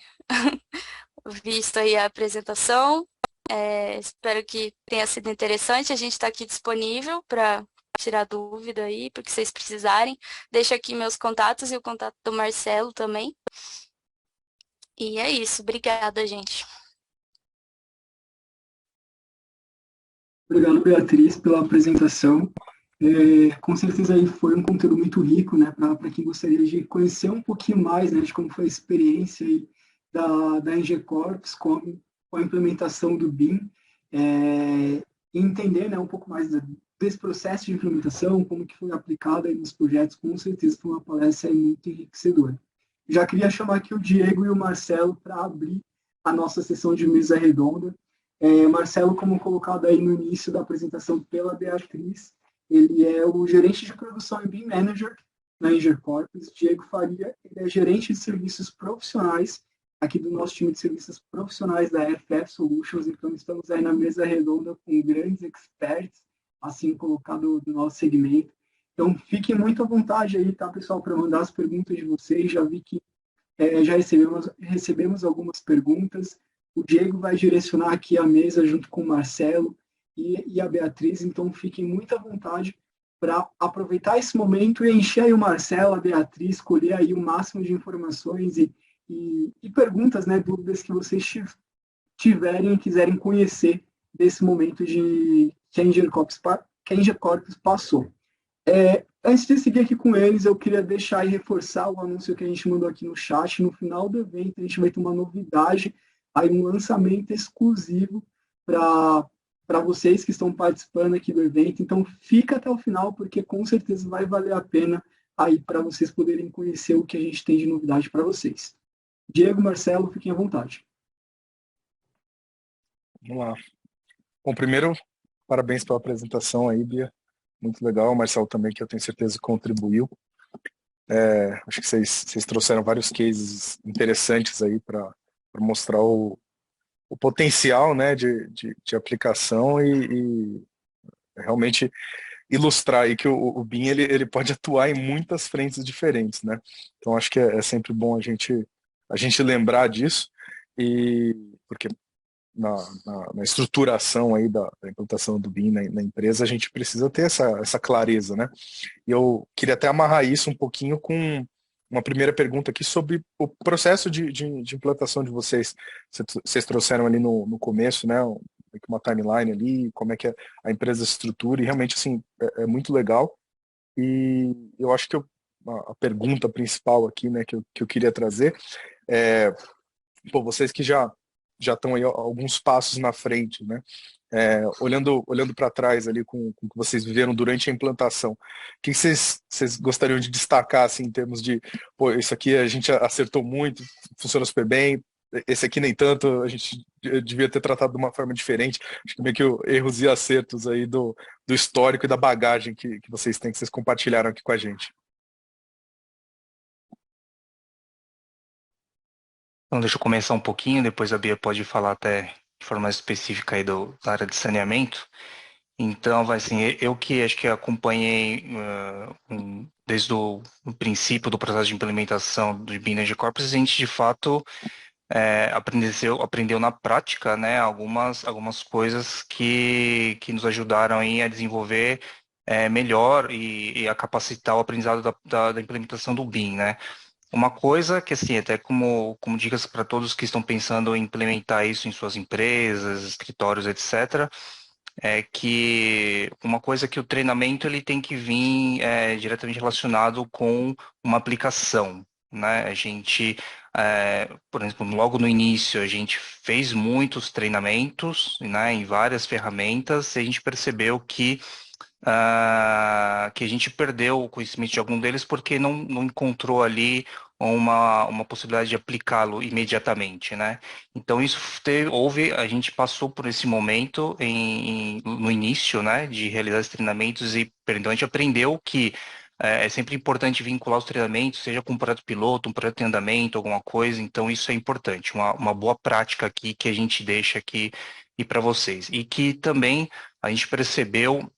visto aí a apresentação. Espero que tenha sido interessante. A gente está aqui disponível para tirar dúvida aí, porque vocês precisarem. Deixo aqui meus contatos e o contato do Marcelo também. E é isso. Obrigada, gente. Obrigado, Beatriz, pela apresentação. Com certeza aí foi um conteúdo muito rico, né, para quem gostaria de conhecer um pouquinho mais, né, de como foi a experiência aí da EG Corps com a implementação do BIM, e entender, né, um pouco mais desse processo de implementação, como que foi aplicado aí nos projetos. Com certeza foi uma palestra aí muito enriquecedora. Já queria chamar aqui o Diego e o Marcelo para abrir a nossa sessão de mesa redonda. Marcelo, como colocado aí no início da apresentação pela Beatriz, ele é o gerente de produção e BIM Manager na Enger Corpus. Diego Faria, ele é gerente de serviços profissionais aqui do nosso time de serviços profissionais da FF Solutions, então estamos aí na mesa redonda com grandes experts, assim colocado do nosso segmento. Então fiquem muito à vontade aí, tá, pessoal, para mandar as perguntas de vocês. Já vi que já recebemos algumas perguntas. O Diego vai direcionar aqui a mesa junto com o Marcelo e a Beatriz, então fiquem muito à vontade para aproveitar esse momento e encher aí o Marcelo, a Beatriz, escolher aí o máximo de informações e perguntas, né, dúvidas que vocês tiverem e quiserem conhecer desse momento que a Enger Corpus passou. Antes de seguir aqui com eles, eu queria deixar e reforçar o anúncio que a gente mandou aqui no chat. No final do evento, a gente vai ter uma novidade, aí um lançamento exclusivo para vocês que estão participando aqui do evento. Então, fica até o final, porque com certeza vai valer a pena aí para vocês poderem conhecer o que a gente tem de novidade para vocês. Diego, Marcelo, fiquem à vontade. Vamos lá. Bom, primeiro, parabéns pela apresentação aí, Bia. Muito legal. O Marcelo também, que eu tenho certeza contribuiu. Acho que vocês trouxeram vários cases interessantes aí para mostrar o potencial, né, de aplicação e realmente ilustrar aí que o BIM ele pode atuar em muitas frentes diferentes, né? Então acho que é sempre bom a gente lembrar disso, e porque na estruturação aí da implantação do BIM na empresa a gente precisa ter essa clareza, né? E eu queria até amarrar isso um pouquinho com uma primeira pergunta aqui sobre o processo de implantação de vocês. Vocês trouxeram ali no começo, né, uma timeline ali, como é que a empresa se estrutura, e realmente assim, é muito legal. E eu acho que a pergunta principal aqui, né, que eu queria trazer é, vocês que já estão aí alguns passos na frente, né? Olhando para trás ali com o que vocês viveram durante a implantação, o que vocês gostariam de destacar assim, em termos de, pô, isso aqui a gente acertou muito, funciona super bem, esse aqui nem tanto, a gente devia ter tratado de uma forma diferente. Acho que meio que erros e acertos aí do histórico e da bagagem que vocês têm, que vocês compartilharam aqui com a gente. Então, deixa eu começar um pouquinho, depois a Bia pode falar até de forma mais específica aí da área de saneamento. Então, vai assim, eu que acho que acompanhei desde o princípio do processo de implementação do BIM Energy Corpus, a gente de fato aprendeu na prática, né, algumas coisas que nos ajudaram aí a desenvolver melhor e a capacitar o aprendizado da implementação do BIM, né? Uma coisa que, assim, até como dicas para todos que estão pensando em implementar isso em suas empresas, escritórios, etc., é que uma coisa que o treinamento ele tem que vir diretamente relacionado com uma aplicação, né? A gente, por exemplo, logo no início, a gente fez muitos treinamentos, né, em várias ferramentas, e a gente percebeu que a gente perdeu o conhecimento de algum deles porque não encontrou ali uma possibilidade de aplicá-lo imediatamente, né? Então a gente passou por esse momento no início, né, de realizar esses treinamentos e então a gente aprendeu que é sempre importante vincular os treinamentos, seja com um projeto piloto, um projeto em andamento, alguma coisa. Então isso é importante, uma boa prática aqui que a gente deixa aqui e para vocês. E que também a gente percebeu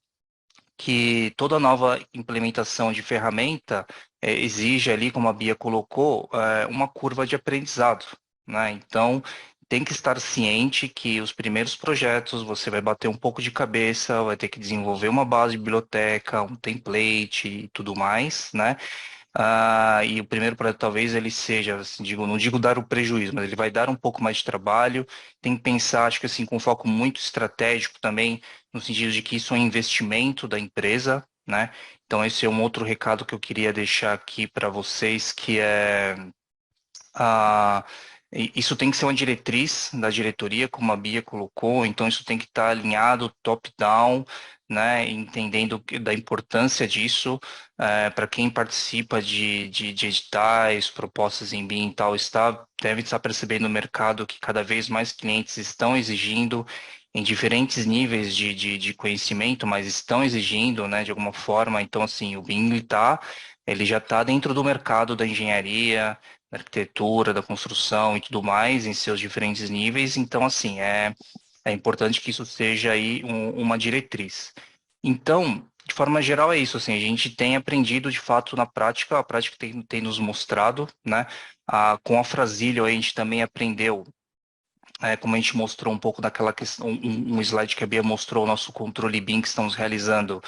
que toda nova implementação de ferramenta exige ali, como a Bia colocou, uma curva de aprendizado, né? Então, tem que estar ciente que os primeiros projetos você vai bater um pouco de cabeça, vai ter que desenvolver uma base de biblioteca, um template e tudo mais, né? E o primeiro projeto talvez ele seja, assim, não digo dar o prejuízo, mas ele vai dar um pouco mais de trabalho. Tem que pensar, acho que assim, com foco muito estratégico também, no sentido de que isso é um investimento da empresa, né? Então esse é um outro recado que eu queria deixar aqui para vocês, que é isso tem que ser uma diretriz da diretoria, como a Bia colocou, então isso tem que estar alinhado top-down, né, entendendo da importância disso para quem participa de editais, propostas em BIM e tal, deve estar percebendo no mercado que cada vez mais clientes estão exigindo em diferentes níveis de conhecimento, mas estão exigindo, né, de alguma forma. Então, assim, o BIM está ele já está dentro do mercado da engenharia, da arquitetura, da construção e tudo mais, em seus diferentes níveis. Então, assim, é importante que isso seja aí uma diretriz. Então, de forma geral, é isso. Assim, a gente tem aprendido de fato na prática, a prática tem nos mostrado, né? Com a Frasílio, a gente também aprendeu, como a gente mostrou um pouco daquela questão, um slide que a Bia mostrou, o nosso controle BIM que estamos realizando.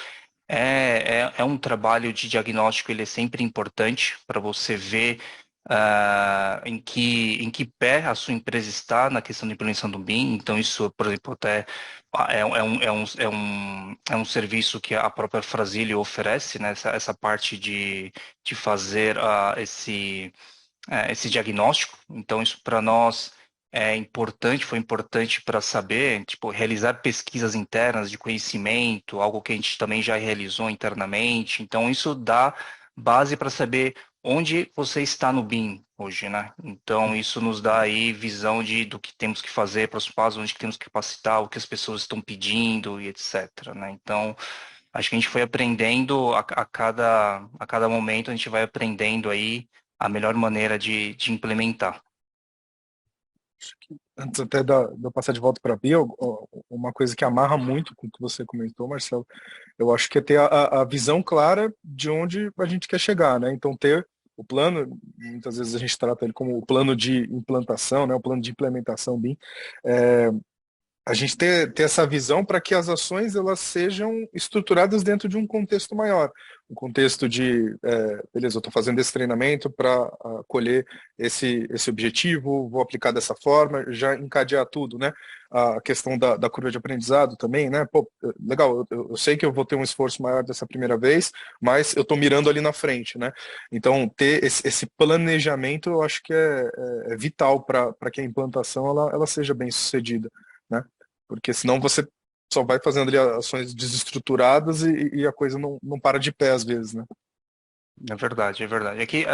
É um trabalho de diagnóstico, ele é sempre importante para você ver em que pé a sua empresa está na questão de implementação do BIM. Então, isso, por exemplo, até é um serviço que a própria Frasílio oferece, né? Essa parte de fazer esse diagnóstico. Então, isso para nós foi importante para saber, tipo, realizar pesquisas internas de conhecimento, algo que a gente também já realizou internamente. Então, isso dá base para saber onde você está no BIM hoje, né? Então, isso nos dá aí visão do que temos que fazer, próximo passo, onde que temos que capacitar, o que as pessoas estão pedindo e etc, né? Então, acho que a gente foi aprendendo a cada momento, a gente vai aprendendo aí a melhor maneira de implementar. Antes até de eu passar de volta para a Bia, uma coisa que amarra muito com o que você comentou, Marcelo, eu acho que é ter a visão clara de onde a gente quer chegar, né? Então ter o plano, muitas vezes a gente trata ele como o plano de implantação, né? O plano de implementação BIM, a gente ter essa visão para que as ações elas sejam estruturadas dentro de um contexto maior, um contexto de, beleza, eu estou fazendo esse treinamento para colher esse objetivo, vou aplicar dessa forma, já encadear tudo, né? A questão da curva de aprendizado também, né? Pô, legal, eu sei que eu vou ter um esforço maior dessa primeira vez, mas eu estou mirando ali na frente, né? Então, ter esse planejamento, eu acho que é vital para que a implantação ela seja bem sucedida, né? Porque senão você só vai fazendo ali ações desestruturadas e a coisa não para de pé às vezes, né? É verdade, é verdade. É que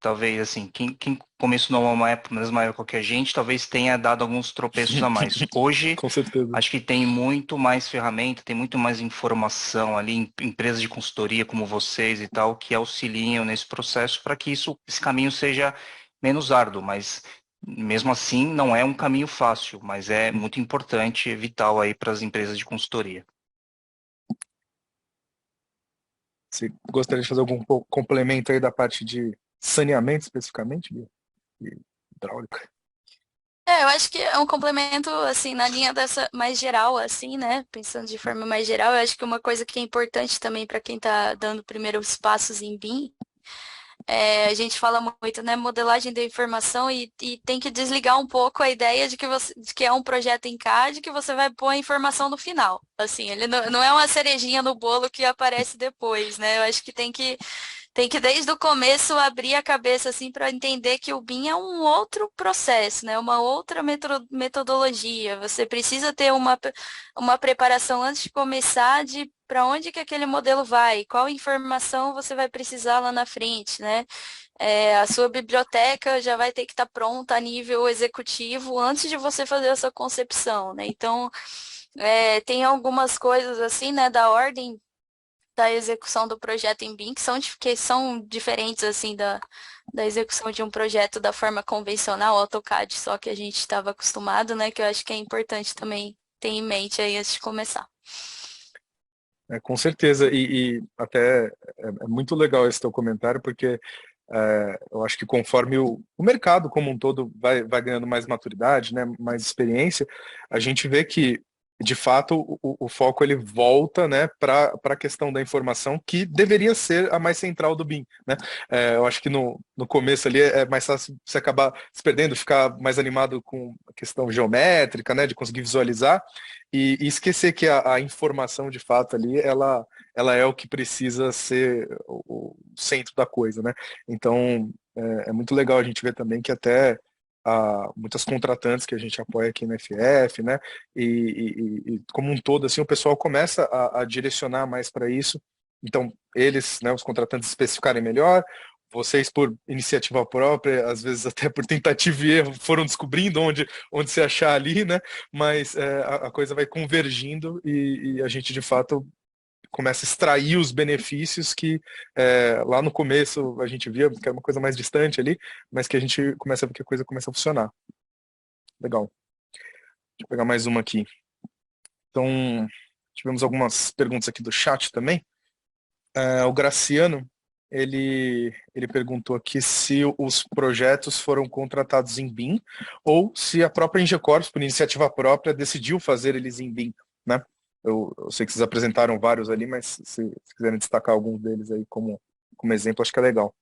talvez assim, quem começou numa época, na mesma época que a gente, talvez tenha dado alguns tropeços a mais. Hoje, Com certeza. acho que tem muito mais ferramenta, tem muito mais informação ali, empresas de consultoria como vocês e tal, que auxiliam nesse processo para que esse caminho seja menos árduo, mas mesmo assim não é um caminho fácil, mas é muito importante e vital aí para as empresas de consultoria. Você gostaria de fazer algum complemento aí da parte de saneamento especificamente, Bia? E hidráulica? Eu acho que é um complemento, assim, na linha dessa mais geral, assim, né? Pensando de forma mais geral, eu acho que uma coisa que é importante também para quem está dando primeiros passos em BIM, a gente fala muito, né? Modelagem da informação e tem que desligar um pouco a ideia de que é um projeto em CAD que você vai pôr a informação no final. Assim, ele não é uma cerejinha no bolo que aparece depois, né? Eu acho que tem que desde o começo abrir a cabeça assim para entender que o BIM é um outro processo, né? Uma outra metodologia. Você precisa ter uma preparação antes de começar de para onde que aquele modelo vai, qual informação você vai precisar lá na frente, né? A sua biblioteca já vai ter que estar pronta a nível executivo antes de você fazer essa concepção, né? Então, tem algumas coisas assim, né, da ordem da execução do projeto em BIM, que são diferentes assim da execução de um projeto da forma convencional, AutoCAD, só que a gente estava acostumado, né? Que eu acho que é importante também ter em mente aí antes de começar. Com certeza, e até é muito legal esse teu comentário, porque eu acho que conforme o mercado como um todo vai ganhando mais maturidade, né, mais experiência, a gente vê que de fato o foco ele volta, né, para a questão da informação, que deveria ser a mais central do BIM, né? Eu acho que no começo ali é mais fácil você acabar se perdendo, ficar mais animado com a questão geométrica, né, de conseguir visualizar e esquecer que a informação de fato ali ela é o que precisa ser o centro da coisa, né? Então é muito legal a gente ver também que até muitas contratantes que a gente apoia aqui na FF, né? E como um todo, assim, o pessoal começa a direcionar mais para isso. Então, eles, né, os contratantes especificarem melhor, vocês por iniciativa própria, às vezes até por tentativa e erro, foram descobrindo onde se achar ali, né? Mas a coisa vai convergindo e a gente, de fato, começa a extrair os benefícios que lá no começo a gente via que era uma coisa mais distante ali, mas que a gente começa a ver que a coisa começa a funcionar. Legal. Deixa eu pegar mais uma aqui. Então, tivemos algumas perguntas aqui do chat também. O Graciano, ele perguntou aqui se os projetos foram contratados em BIM ou se a própria Ingecorps, por iniciativa própria, decidiu fazer eles em BIM, né? Eu sei que vocês apresentaram vários ali, mas se quiserem destacar alguns deles aí como exemplo, acho que é legal.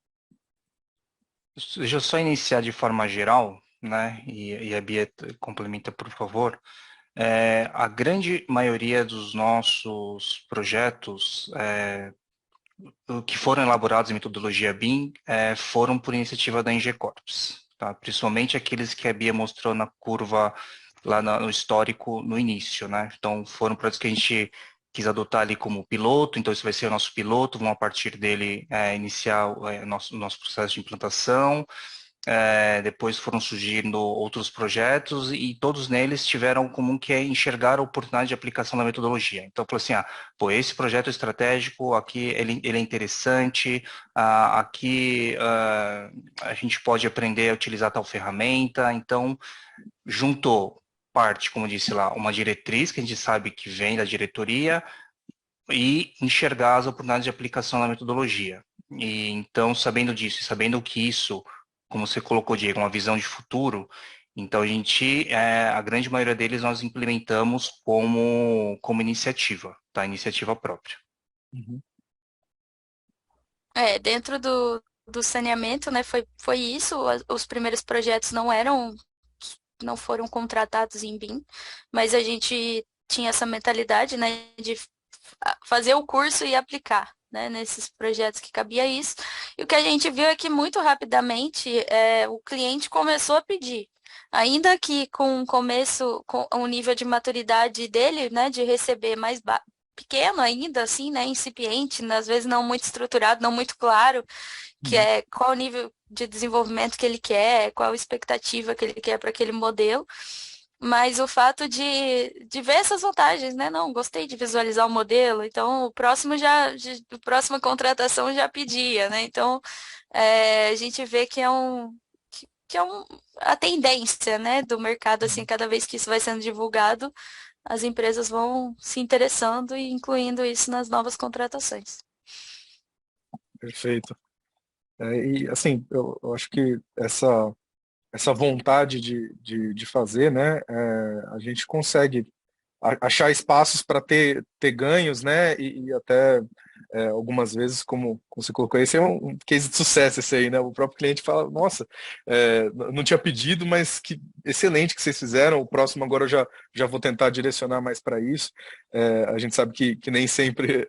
Deixa eu só iniciar de forma geral, né? E a Bia complementa, por favor. A grande maioria dos nossos projetos que foram elaborados em metodologia BIM foram por iniciativa da Ingecorps, tá? Principalmente aqueles que a Bia mostrou na curva lá no histórico no início, né? Então foram projetos que a gente quis adotar ali como piloto, então esse vai ser o nosso piloto, vamos a partir dele iniciar o nosso processo de implantação. Depois foram surgindo outros projetos e todos neles tiveram em comum que é enxergar a oportunidade de aplicação da metodologia. Então, falou assim, esse projeto estratégico aqui, ele é interessante, aqui a gente pode aprender a utilizar tal ferramenta, então juntou parte, como disse lá, uma diretriz que a gente sabe que vem da diretoria e enxergar as oportunidades de aplicação da metodologia. E então, sabendo disso, e sabendo que isso, como você colocou, Diego, uma visão de futuro, então a grande maioria deles nós implementamos como iniciativa, tá? Iniciativa própria. Uhum. Dentro do saneamento, né, foi isso, os primeiros projetos não foram contratados em BIM, mas a gente tinha essa mentalidade, né, de fazer o curso e aplicar, né, nesses projetos que cabia isso. E o que a gente viu é que muito rapidamente o cliente começou a pedir. Ainda que com o nível de maturidade dele, né, de receber mais pequeno ainda, assim, né, incipiente, às vezes não muito estruturado, não muito claro, que é qual o nível de desenvolvimento que ele quer, qual a expectativa que ele quer para aquele modelo. Mas o fato de ver essas vantagens, né? Não, gostei de visualizar o modelo, então a próxima contratação já pedia, né? Então, a gente vê que a tendência, né, do mercado, assim, cada vez que isso vai sendo divulgado, as empresas vão se interessando e incluindo isso nas novas contratações. Perfeito. E assim, eu acho que essa vontade de fazer, né, a gente consegue achar espaços para ter ganhos, né, e até algumas vezes, como você colocou, esse é um case de sucesso esse aí, né, o próprio cliente fala, nossa, não tinha pedido, mas que excelente que vocês fizeram, o próximo agora eu já vou tentar direcionar mais para isso. A gente sabe que nem sempre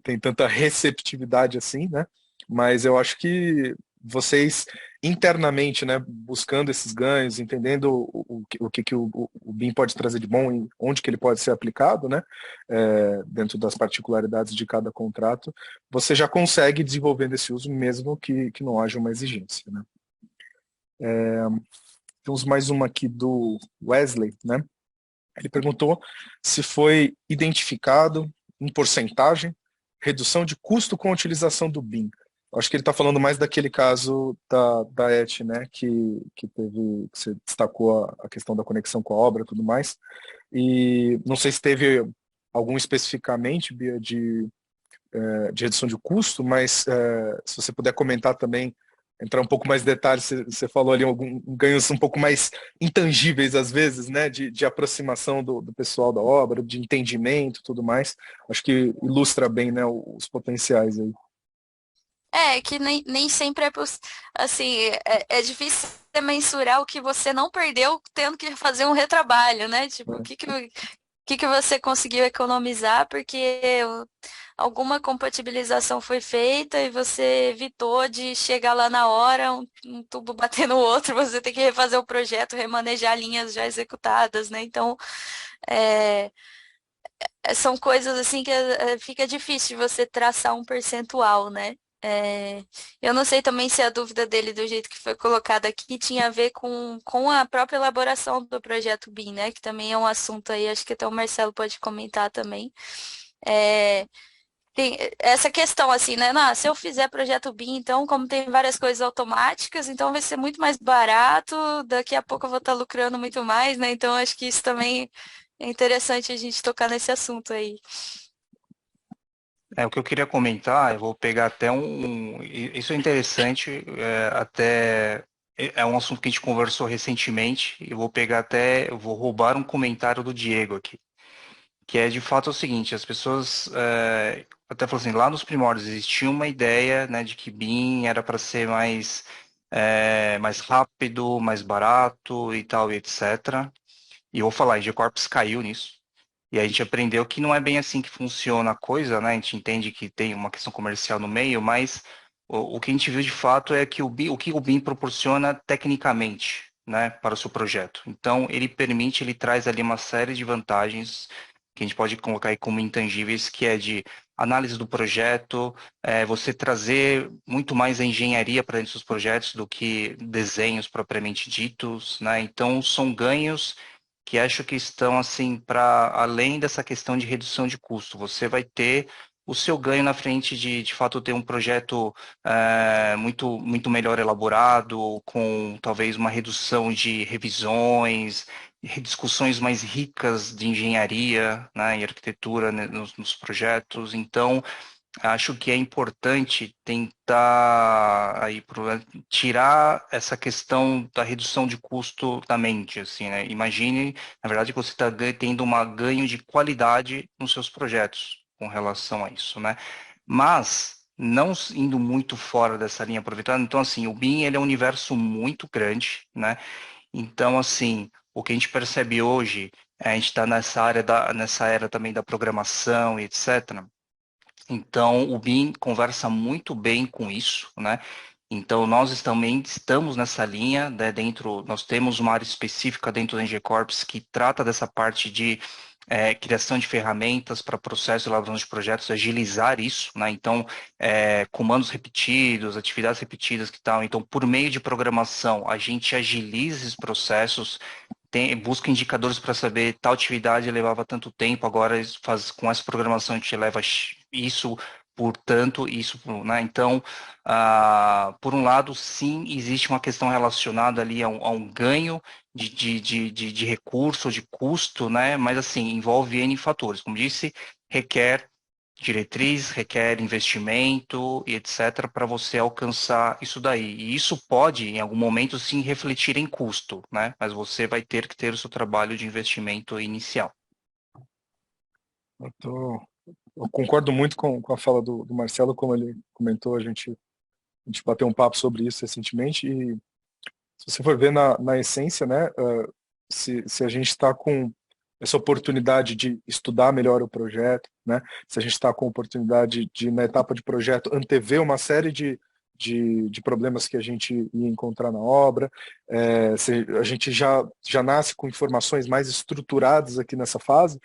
tem tanta receptividade assim, né, mas eu acho que vocês internamente, né, buscando esses ganhos, entendendo o que o BIM pode trazer de bom e onde que ele pode ser aplicado, né, dentro das particularidades de cada contrato, você já consegue desenvolver esse uso mesmo que não haja uma exigência, né. Temos mais uma aqui do Wesley, né, ele perguntou se foi identificado em porcentagem redução de custo com a utilização do BIM. Acho que ele está falando mais daquele caso da ET, né, que você destacou a questão da conexão com a obra e tudo mais. E não sei se teve algum especificamente, Bia, de redução de custo, mas se você puder comentar também, entrar um pouco mais em detalhes, você falou ali alguns ganhos um pouco mais intangíveis às vezes, né, de aproximação do pessoal da obra, de entendimento e tudo mais. Acho que ilustra bem, né, os potenciais aí. Que nem sempre assim, é difícil mensurar o que você não perdeu tendo que fazer um retrabalho, né? Tipo, o que você conseguiu economizar porque alguma compatibilização foi feita e você evitou de chegar lá na hora, um tubo bater no outro, você tem que refazer o projeto, remanejar linhas já executadas, né? Então, são coisas assim que fica difícil de você traçar um percentual, né? Eu não sei também se a dúvida dele, do jeito que foi colocada aqui, tinha a ver com a própria elaboração do projeto BIM, né? Que também é um assunto aí, acho que até o Marcelo pode comentar também. Tem essa questão assim, né? Se eu fizer projeto BIM, então, como tem várias coisas automáticas, então vai ser muito mais barato, daqui a pouco eu vou estar lucrando muito mais, né? Então, acho que isso também é interessante a gente tocar nesse assunto aí. O que eu queria comentar, eu vou pegar até isso é interessante, até é um assunto que a gente conversou recentemente, eu vou roubar um comentário do Diego aqui, que é de fato o seguinte, as pessoas até falam assim, lá nos primórdios existia uma ideia, né, de que BIM era para ser mais rápido, mais barato e tal, e etc. E eu vou falar, a G-Corps caiu nisso. E a gente aprendeu que não é bem assim que funciona a coisa, né? A gente entende que tem uma questão comercial no meio, mas o que a gente viu de fato é que o que o BIM proporciona tecnicamente, né, para o seu projeto. Então, ele traz ali uma série de vantagens que a gente pode colocar aí como intangíveis, que é de análise do projeto, você trazer muito mais a engenharia para dentro dos projetos do que desenhos propriamente ditos, né? Então, são ganhos que acho que estão assim para além dessa questão de redução de custo. Você vai ter o seu ganho na frente de fato ter um projeto muito melhor elaborado, com talvez uma redução de revisões, discussões mais ricas de engenharia, né, e arquitetura, né, nos projetos. Então, acho que é importante tentar tirar essa questão da redução de custo da mente, assim, né? Imagine, na verdade, que você está tendo um ganho de qualidade nos seus projetos com relação a isso, né? Mas não indo muito fora dessa linha aproveitando, então assim, o BIM ele é um universo muito grande, né? Então assim, o que a gente percebe hoje, a gente está nessa era também da programação e etc. Então, o BIM conversa muito bem com isso, né? Então, nós também estamos nessa linha, né, nós temos uma área específica dentro da NG Corps que trata dessa parte de criação de ferramentas para processo de elaboração de projetos, agilizar isso, né? Então, comandos repetidos, atividades repetidas que tal. Então, por meio de programação, a gente agiliza esses processos, busca indicadores para saber tal atividade levava tanto tempo, agora com essa programação a gente leva isso por tanto, né? Então, por um lado, sim, existe uma questão relacionada ali a um ganho de recurso, de custo, né? Mas assim, envolve N fatores. Como disse, requer diretriz, requer investimento e etc. para você alcançar isso daí. E isso pode, em algum momento, sim, refletir em custo, né? Mas você vai ter que ter o seu trabalho de investimento inicial. Eu concordo muito com a fala do Marcelo, como ele comentou, a gente bateu um papo sobre isso recentemente, e se você for ver na essência, né, se a gente está com essa oportunidade de estudar melhor o projeto, né, se a gente está com a oportunidade de, na etapa de projeto, antever uma série de problemas que a gente ia encontrar na obra, se a gente já nasce com informações mais estruturadas aqui nessa fase,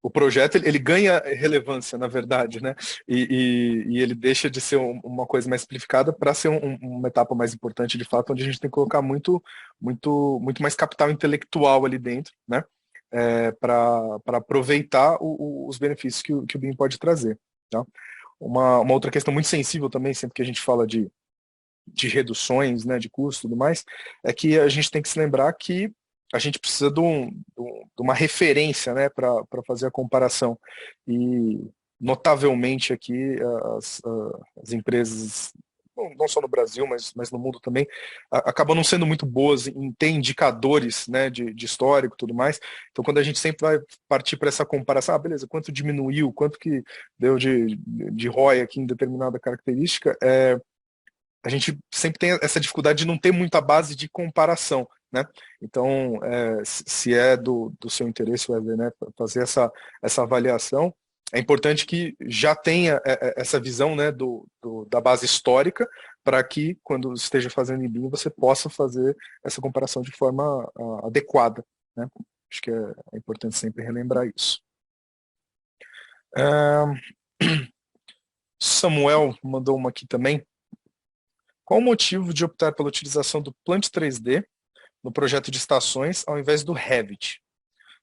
o projeto ele ganha relevância, na verdade, né? E ele deixa de ser uma coisa mais simplificada para ser uma etapa mais importante, de fato, onde a gente tem que colocar muito mais capital intelectual ali dentro, né? Para aproveitar os benefícios que o BIM pode trazer. Tá? Uma outra questão muito sensível também, sempre que a gente fala de reduções, né, de custo e tudo mais, é que a gente tem que se lembrar que a gente precisa de uma referência, né, para fazer a comparação. E, notavelmente aqui, as empresas, não só no Brasil, mas no mundo também, acabam não sendo muito boas em ter indicadores, né, de histórico e tudo mais. Então, quando a gente sempre vai partir para essa comparação, beleza, quanto diminuiu, quanto que deu de ROI aqui em determinada característica, a gente sempre tem essa dificuldade de não ter muita base de comparação, né? Então, se é do seu interesse, vai ver, né, fazer essa avaliação, é importante que já tenha essa visão, né, da base histórica, para que, quando esteja fazendo em BIM, você possa fazer essa comparação de forma adequada, né? Acho que é importante sempre relembrar isso. Samuel mandou uma aqui também. Qual o motivo de optar pela utilização do Plant 3D no projeto de estações ao invés do Revit?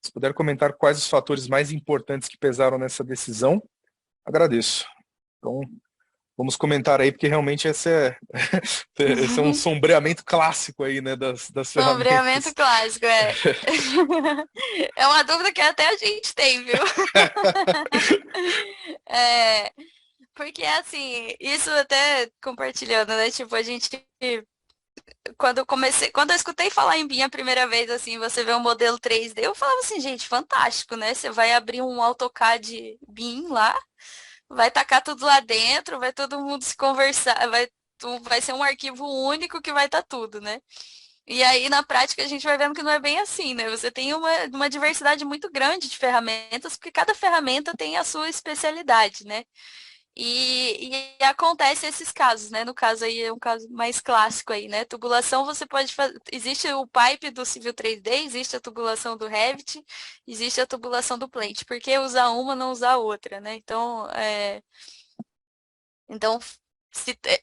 Se puder comentar quais os fatores mais importantes que pesaram nessa decisão, agradeço. Então, vamos comentar aí, porque realmente esse é um sombreamento clássico aí, né, das Sombreamento ferramentas. clássico, é. É uma dúvida que até a gente tem, viu? É, porque assim, isso até compartilhando, né? Tipo, a gente quando eu escutei falar em BIM a primeira vez, assim, você vê um modelo 3D, eu falava assim, gente, fantástico, né? Você vai abrir um AutoCAD BIM lá, vai tacar tudo lá dentro, vai todo mundo se conversar, vai ser um arquivo único que vai estar tudo, né? E aí, na prática, a gente vai vendo que não é bem assim, né? Você tem uma diversidade muito grande de ferramentas, porque cada ferramenta tem a sua especialidade, né? E acontece esses casos, né? No caso aí é um caso mais clássico aí, né? Tubulação você pode fazer. Existe o pipe do Civil 3D, existe a tubulação do Revit, existe a tubulação do Plate. Por que usar uma, não usar a outra, né? Então,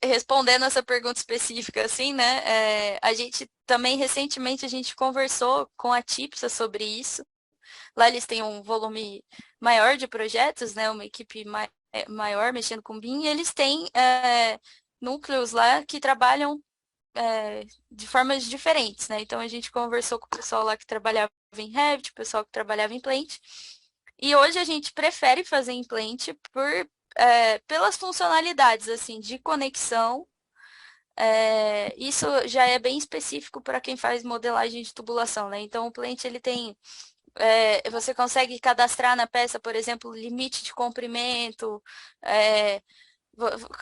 respondendo essa pergunta específica, assim, né? A gente também recentemente a gente conversou com a TIPSA sobre isso. Lá eles têm um volume maior de projetos, né? Uma equipe maior mexendo com BIM, e eles têm núcleos lá que trabalham de formas diferentes, né? Então a gente conversou com o pessoal lá que trabalhava em Revit, o pessoal que trabalhava em Plant, e hoje a gente prefere fazer em Plant pelas funcionalidades assim de conexão. Isso já é bem específico para quem faz modelagem de tubulação, né? Então o Plant ele tem você consegue cadastrar na peça, por exemplo, limite de comprimento,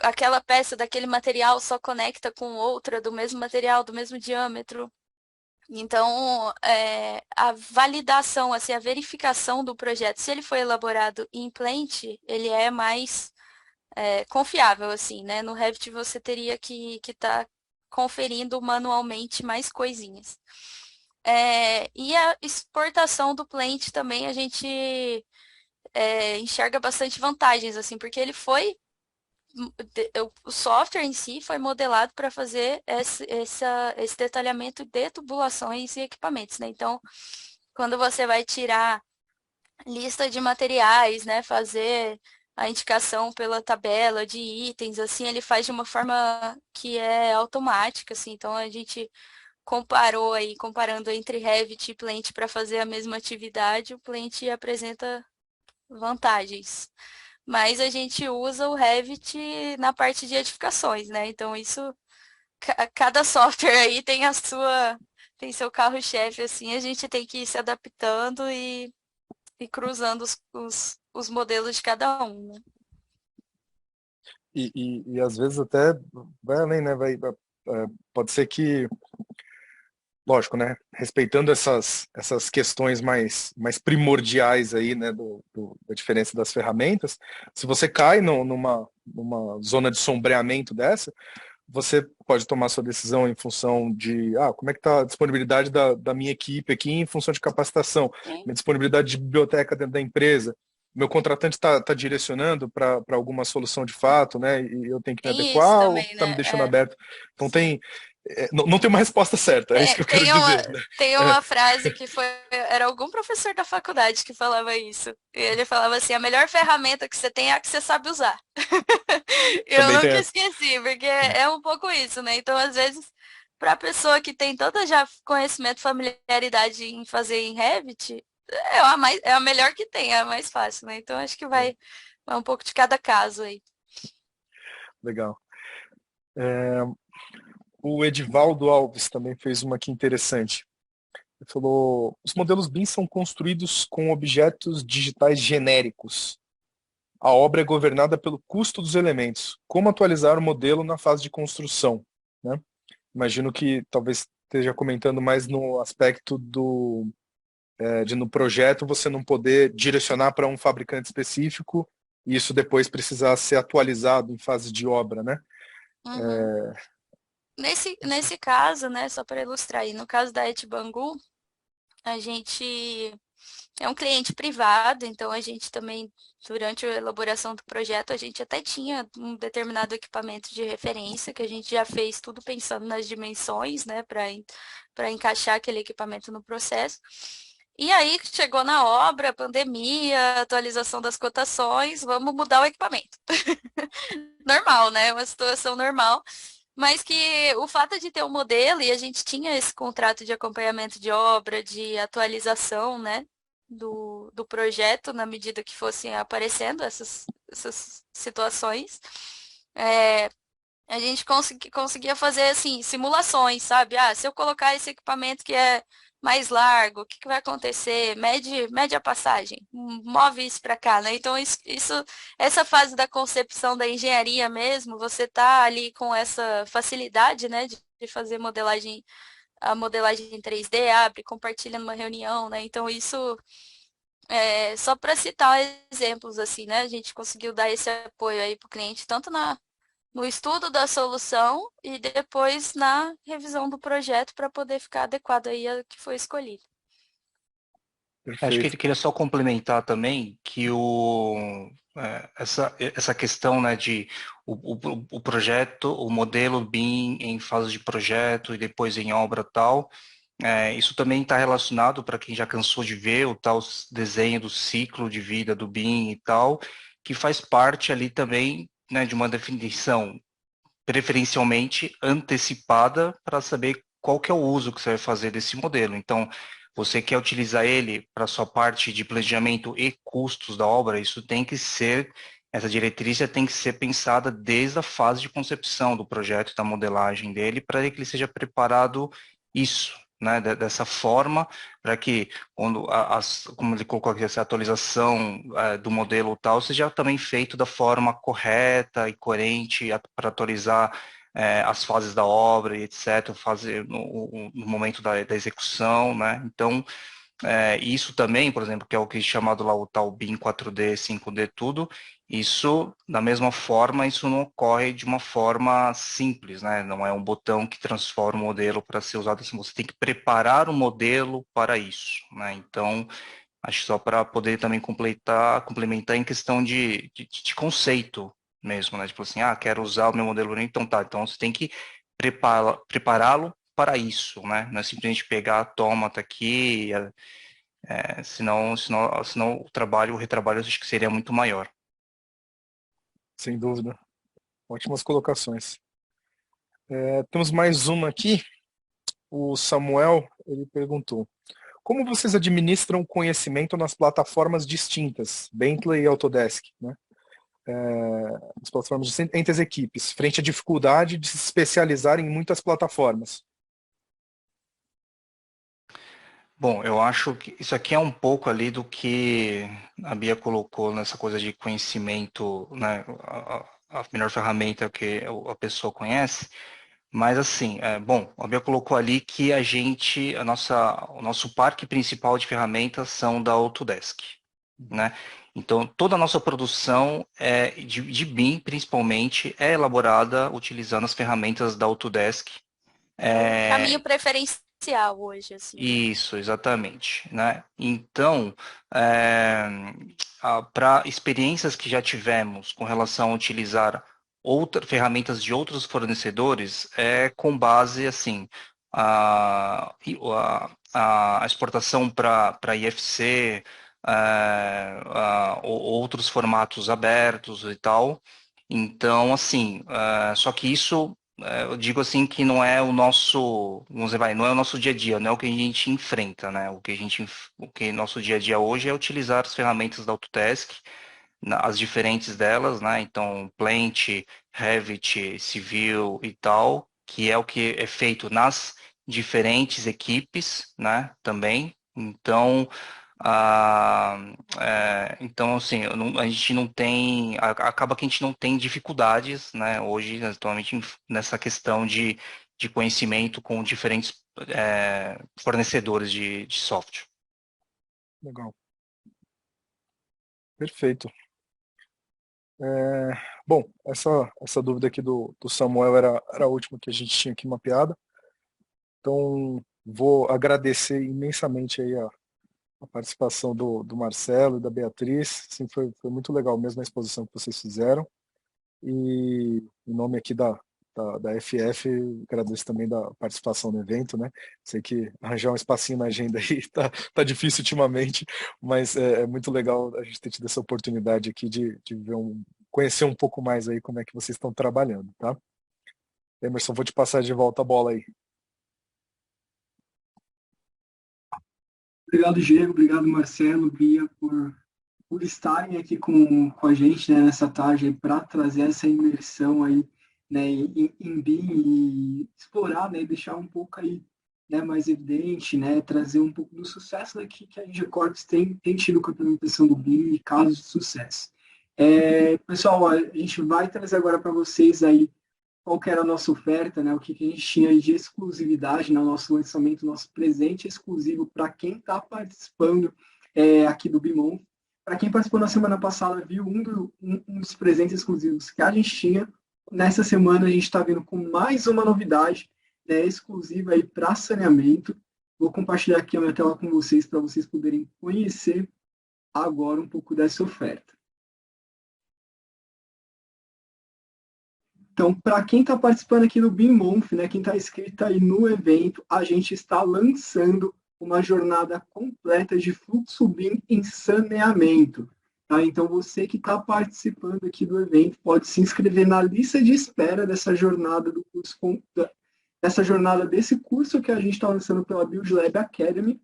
aquela peça daquele material só conecta com outra do mesmo material, do mesmo diâmetro. Então, a validação, assim, a verificação do projeto, se ele foi elaborado em Plant, ele é mais confiável, assim, né? No Revit você teria que estar conferindo manualmente mais coisinhas. E a exportação do Plant também a gente enxerga bastante vantagens, assim, porque ele foi o software em si foi modelado para fazer esse detalhamento de tubulações e equipamentos, né? Então, quando você vai tirar lista de materiais, né, fazer a indicação pela tabela de itens, assim, ele faz de uma forma que é automática, assim. Então, a gente comparando entre Revit e Plant para fazer a mesma atividade, o Plant apresenta vantagens. Mas a gente usa o Revit na parte de edificações, né? Então isso, cada software aí tem seu carro-chefe, assim, a gente tem que ir se adaptando e cruzando os modelos de cada um, né? E às vezes até vai além, né? Pode ser que, lógico, né? Respeitando essas questões mais primordiais aí, né? Da diferença das ferramentas, se você cai numa zona de sombreamento dessa, você pode tomar sua decisão em função de como é que está a disponibilidade da minha equipe aqui em função de capacitação, minha disponibilidade de biblioteca dentro da empresa, meu contratante está direcionando para alguma solução de fato, né? E eu tenho que me Tem isso adequar ou também, está me né? deixando aberto. Então não tem uma resposta certa, é isso que eu quero dizer, né? Tem uma frase que era algum professor da faculdade que falava isso. E ele falava assim, a melhor ferramenta que você tem é a que você sabe usar. Eu Também tem nunca essa. esqueci, porque é um pouco isso, né? Então, às vezes, para a pessoa que tem toda já conhecimento, familiaridade em fazer em Revit, é a melhor que tem, é a mais fácil, né? Então, acho que vai um pouco de cada caso aí. Legal. O Edivaldo Alves também fez uma aqui interessante. Ele falou: os modelos BIM são construídos com objetos digitais genéricos. A obra é governada pelo custo dos elementos. Como atualizar o modelo na fase de construção? Né? Imagino que talvez esteja comentando mais no aspecto de no projeto você não poder direcionar para um fabricante específico e isso depois precisar ser atualizado em fase de obra, né? Uhum. Nesse caso, né, só para ilustrar aí, no caso da Etbangu, a gente é um cliente privado, então a gente também, durante a elaboração do projeto, a gente até tinha um determinado equipamento de referência, que a gente já fez tudo pensando nas dimensões, né, para encaixar aquele equipamento no processo. E aí chegou na obra, pandemia, atualização das cotações, vamos mudar o equipamento. Normal, né? Uma situação normal. Mas que o fato de ter um modelo, e a gente tinha esse contrato de acompanhamento de obra, de atualização, né? Do projeto, na medida que fossem aparecendo essas situações. É, a gente conseguia fazer, assim, simulações, sabe? Ah, se eu colocar esse equipamento que é mais largo, o que que vai acontecer? Mede a passagem, move isso para cá, né? Então, essa fase da concepção da engenharia mesmo, você tá ali com essa facilidade, né, de fazer a modelagem em 3D, abre, compartilha numa reunião, né? Então, isso é só para citar exemplos, assim, né? A gente conseguiu dar esse apoio aí para o cliente, tanto no estudo da solução e depois na revisão do projeto para poder ficar adequado aí ao que foi escolhido. Acho que Perfeito. ele queria só complementar também que essa questão, né, de o projeto, o modelo BIM em fase de projeto e depois em obra tal, isso também está relacionado para quem já cansou de ver o tal desenho do ciclo de vida do BIM e tal, que faz parte ali também, né, de uma definição preferencialmente antecipada para saber qual que é o uso que você vai fazer desse modelo. Então, você quer utilizar ele para sua parte de planejamento e custos da obra, isso tem que ser, essa diretriz já tem que ser pensada desde a fase de concepção do projeto, da modelagem dele, para que ele seja preparado isso, né, dessa forma, para que quando como ele colocou aqui, essa atualização do modelo tal, seja também feito da forma correta e coerente para atualizar as fases da obra e etc., fazer no momento da execução, né? Então, isso também, por exemplo, que é o que é chamado lá o tal BIM 4D, 5D, tudo, isso, da mesma forma, isso não ocorre de uma forma simples, né? Não é um botão que transforma o modelo para ser usado assim, você tem que preparar o modelo para isso, né? Então, acho que só para poder também complementar em questão de conceito mesmo, né? Tipo assim, quero usar o meu modelo, então tá, então você tem que prepará-lo para isso, né? Não é simplesmente pegar, toma, tá aqui, senão o retrabalho acho que seria muito maior. Sem dúvida. Ótimas colocações. Temos mais uma aqui. O Samuel, ele perguntou: como vocês administram o conhecimento nas plataformas distintas, Bentley e Autodesk, né? As plataformas distintas entre as equipes, frente à dificuldade de se especializar em muitas plataformas? Bom, eu acho que isso aqui é um pouco ali do que a Bia colocou nessa coisa de conhecimento, né? A melhor ferramenta que a pessoa conhece. Mas assim, bom, a Bia colocou ali que o nosso parque principal de ferramentas são da Autodesk, né? Então, toda a nossa produção de BIM, principalmente, é elaborada utilizando as ferramentas da Autodesk. É o caminho É, preferencial hoje, assim, né? isso, exatamente, né? Então, para experiências que já tivemos com relação a utilizar outras ferramentas de outros fornecedores, é com base, assim, a exportação para IFC, outros formatos abertos e tal. Então, assim, só que isso eu digo assim que não é o nosso, vamos dizer, não é o nosso dia a dia, não é o que a gente enfrenta, né? O que nosso dia a dia hoje é utilizar as ferramentas da Autodesk, as diferentes delas, né? Então, Plant, Revit, Civil e tal, que é o que é feito nas diferentes equipes, né? Também. Então, ah, então, assim, a gente não tem, acaba que a gente não tem dificuldades, né, hoje, atualmente, nessa questão de conhecimento com diferentes fornecedores de software. Legal. Perfeito. Bom, essa dúvida aqui do Samuel era a última que a gente tinha aqui mapeada. Então, vou agradecer imensamente aí a participação do Marcelo e da Beatriz. Assim, foi muito legal mesmo a exposição que vocês fizeram. E em nome aqui da da FF, agradeço também da participação no evento, né? Sei que arranjar um espacinho na agenda aí tá difícil ultimamente, mas é muito legal a gente ter tido essa oportunidade aqui de ver conhecer um pouco mais aí como é que vocês estão trabalhando, tá? Emerson, vou te passar de volta a bola aí. Obrigado, Diego. Obrigado, Marcelo, Bia, por estarem aqui com a gente, né, nessa tarde para trazer essa imersão aí, né, em BIM e explorar, né, deixar um pouco aí, né, mais evidente, né, trazer um pouco do sucesso daqui que a Corps tem tido com a implementação do BIM e casos de sucesso. Pessoal, a gente vai trazer agora para vocês aí qual que era a nossa oferta, né, o que a gente tinha de exclusividade no nosso lançamento, nosso presente exclusivo para quem está participando aqui do BIMON. Para quem participou na semana passada, viu um dos presentes exclusivos que a gente tinha. Nessa semana, a gente está vindo com mais uma novidade, né, exclusiva aí para saneamento. Vou compartilhar aqui a minha tela com vocês, para vocês poderem conhecer agora um pouco dessa oferta. Então, para quem está participando aqui do BIMONF, né, quem está inscrito aí no evento, a gente está lançando uma jornada completa de fluxo BIM em saneamento. Tá? Então, você que está participando aqui do evento pode se inscrever na lista de espera dessa jornada do curso, desse curso que a gente está lançando pela Build Lab Academy.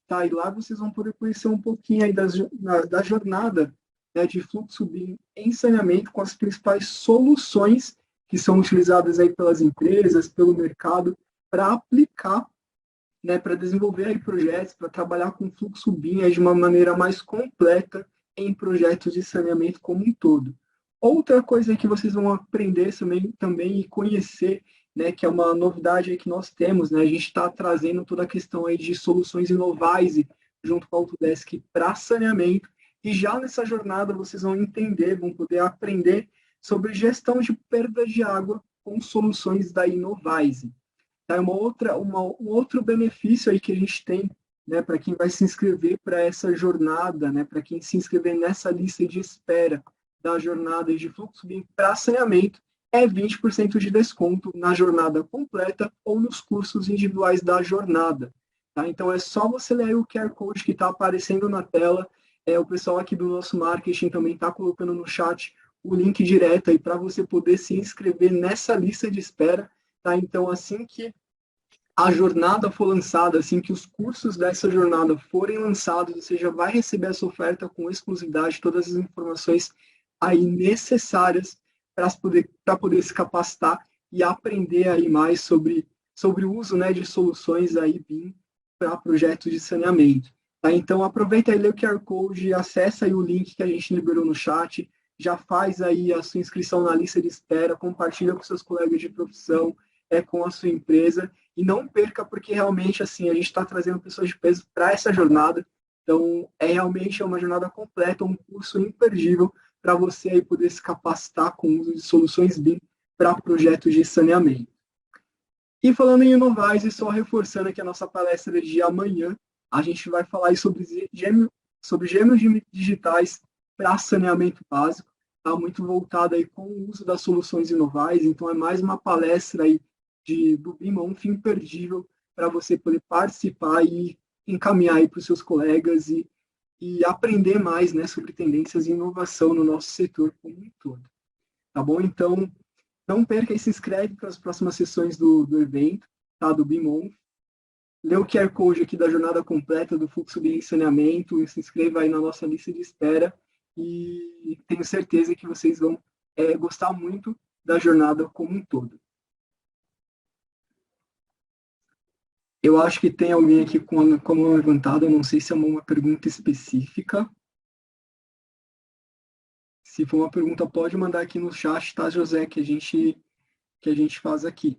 Tá? E lá vocês vão poder conhecer um pouquinho aí da jornada, né, de fluxo BIM em saneamento com as principais soluções que são utilizadas aí pelas empresas, pelo mercado, para aplicar, né, para desenvolver aí projetos, para trabalhar com fluxo BIM aí de uma maneira mais completa em projetos de saneamento como um todo. Outra coisa que vocês vão aprender também e conhecer, né, que é uma novidade aí que nós temos, né, a gente está trazendo toda a questão aí de soluções Innovise junto com a Autodesk para saneamento, e já nessa jornada vocês vão entender, vão poder aprender sobre gestão de perda de água com soluções da Innovise. Tá? Um outro benefício aí que a gente tem, né, para quem vai se inscrever para essa jornada, né, para quem se inscrever nessa lista de espera da jornada de fluxo BIM para saneamento, é 20% de desconto na jornada completa ou nos cursos individuais da jornada. Tá? Então, é só você ler o QR Code que está aparecendo na tela. O pessoal aqui do nosso marketing também está colocando no chat o link direto aí para você poder se inscrever nessa lista de espera, tá? Então, assim que a jornada for lançada, assim que os cursos dessa jornada forem lançados, você já vai receber essa oferta com exclusividade, todas as informações aí necessárias para poder se capacitar e aprender aí mais sobre o uso, né, de soluções aí BIM para projetos de saneamento. Tá? Então, aproveita aí, lê o QR Code, acessa aí o link que a gente liberou no chat, já faz aí a sua inscrição na lista de espera, compartilha com seus colegas de profissão, com a sua empresa, e não perca, porque realmente assim a gente está trazendo pessoas de peso para essa jornada. Então, realmente uma jornada completa, um curso imperdível para você aí poder se capacitar com o uso de soluções BIM para projetos de saneamento. E falando em Innovise, só reforçando aqui a nossa palestra de amanhã, a gente vai falar aí sobre gêmeos digitais para saneamento básico. Está muito voltado aí com o uso das soluções Innovise, então é mais uma palestra aí do BIMONF imperdível para você poder participar e encaminhar aí para os seus colegas e aprender mais, né, sobre tendências e inovação no nosso setor como um todo. Tá bom? Então, não perca e se inscreve para as próximas sessões do evento, tá, do BIMONF. Lê o QR Code aqui da jornada completa do fluxo BIM em saneamento, e se inscreva aí na nossa lista de espera, e tenho certeza que vocês vão gostar muito da jornada como um todo. Eu acho que tem alguém aqui com a mão levantada, não sei se é uma pergunta específica. Se for uma pergunta, pode mandar aqui no chat, tá, José, que a gente faz aqui.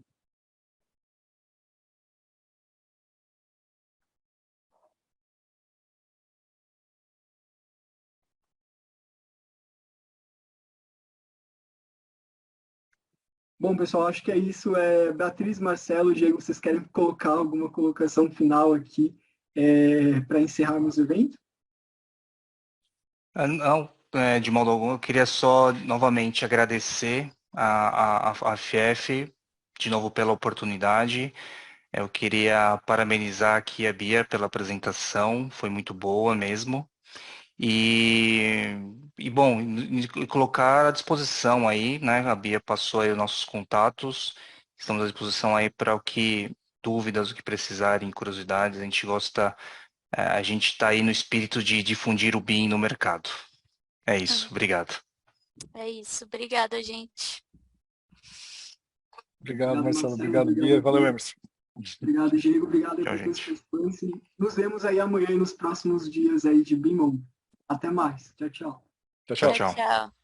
Bom, pessoal, acho que é isso. Beatriz, Marcelo, Diego, vocês querem colocar alguma colocação final aqui para encerrarmos o evento? Não, de modo algum. Eu queria só novamente agradecer a FF de novo pela oportunidade. Eu queria parabenizar aqui a Bia pela apresentação, foi muito boa mesmo. Bom, colocar à disposição aí, né? A Bia passou aí os nossos contatos, estamos à disposição aí para dúvidas, o que precisarem, curiosidades, a gente gosta, a gente está aí no espírito de difundir o BIM no mercado. É isso, obrigado. É isso, obrigada, gente. Obrigado, Marcelo. Obrigado, Bia. Valeu, Emerson. Obrigado, Diego. Obrigado aí Tchau, pela gente. participação. Nos vemos aí amanhã e nos próximos dias aí de BIM. Até mais. Tchau, tchau. Tchau, tchau. Tchau, tchau.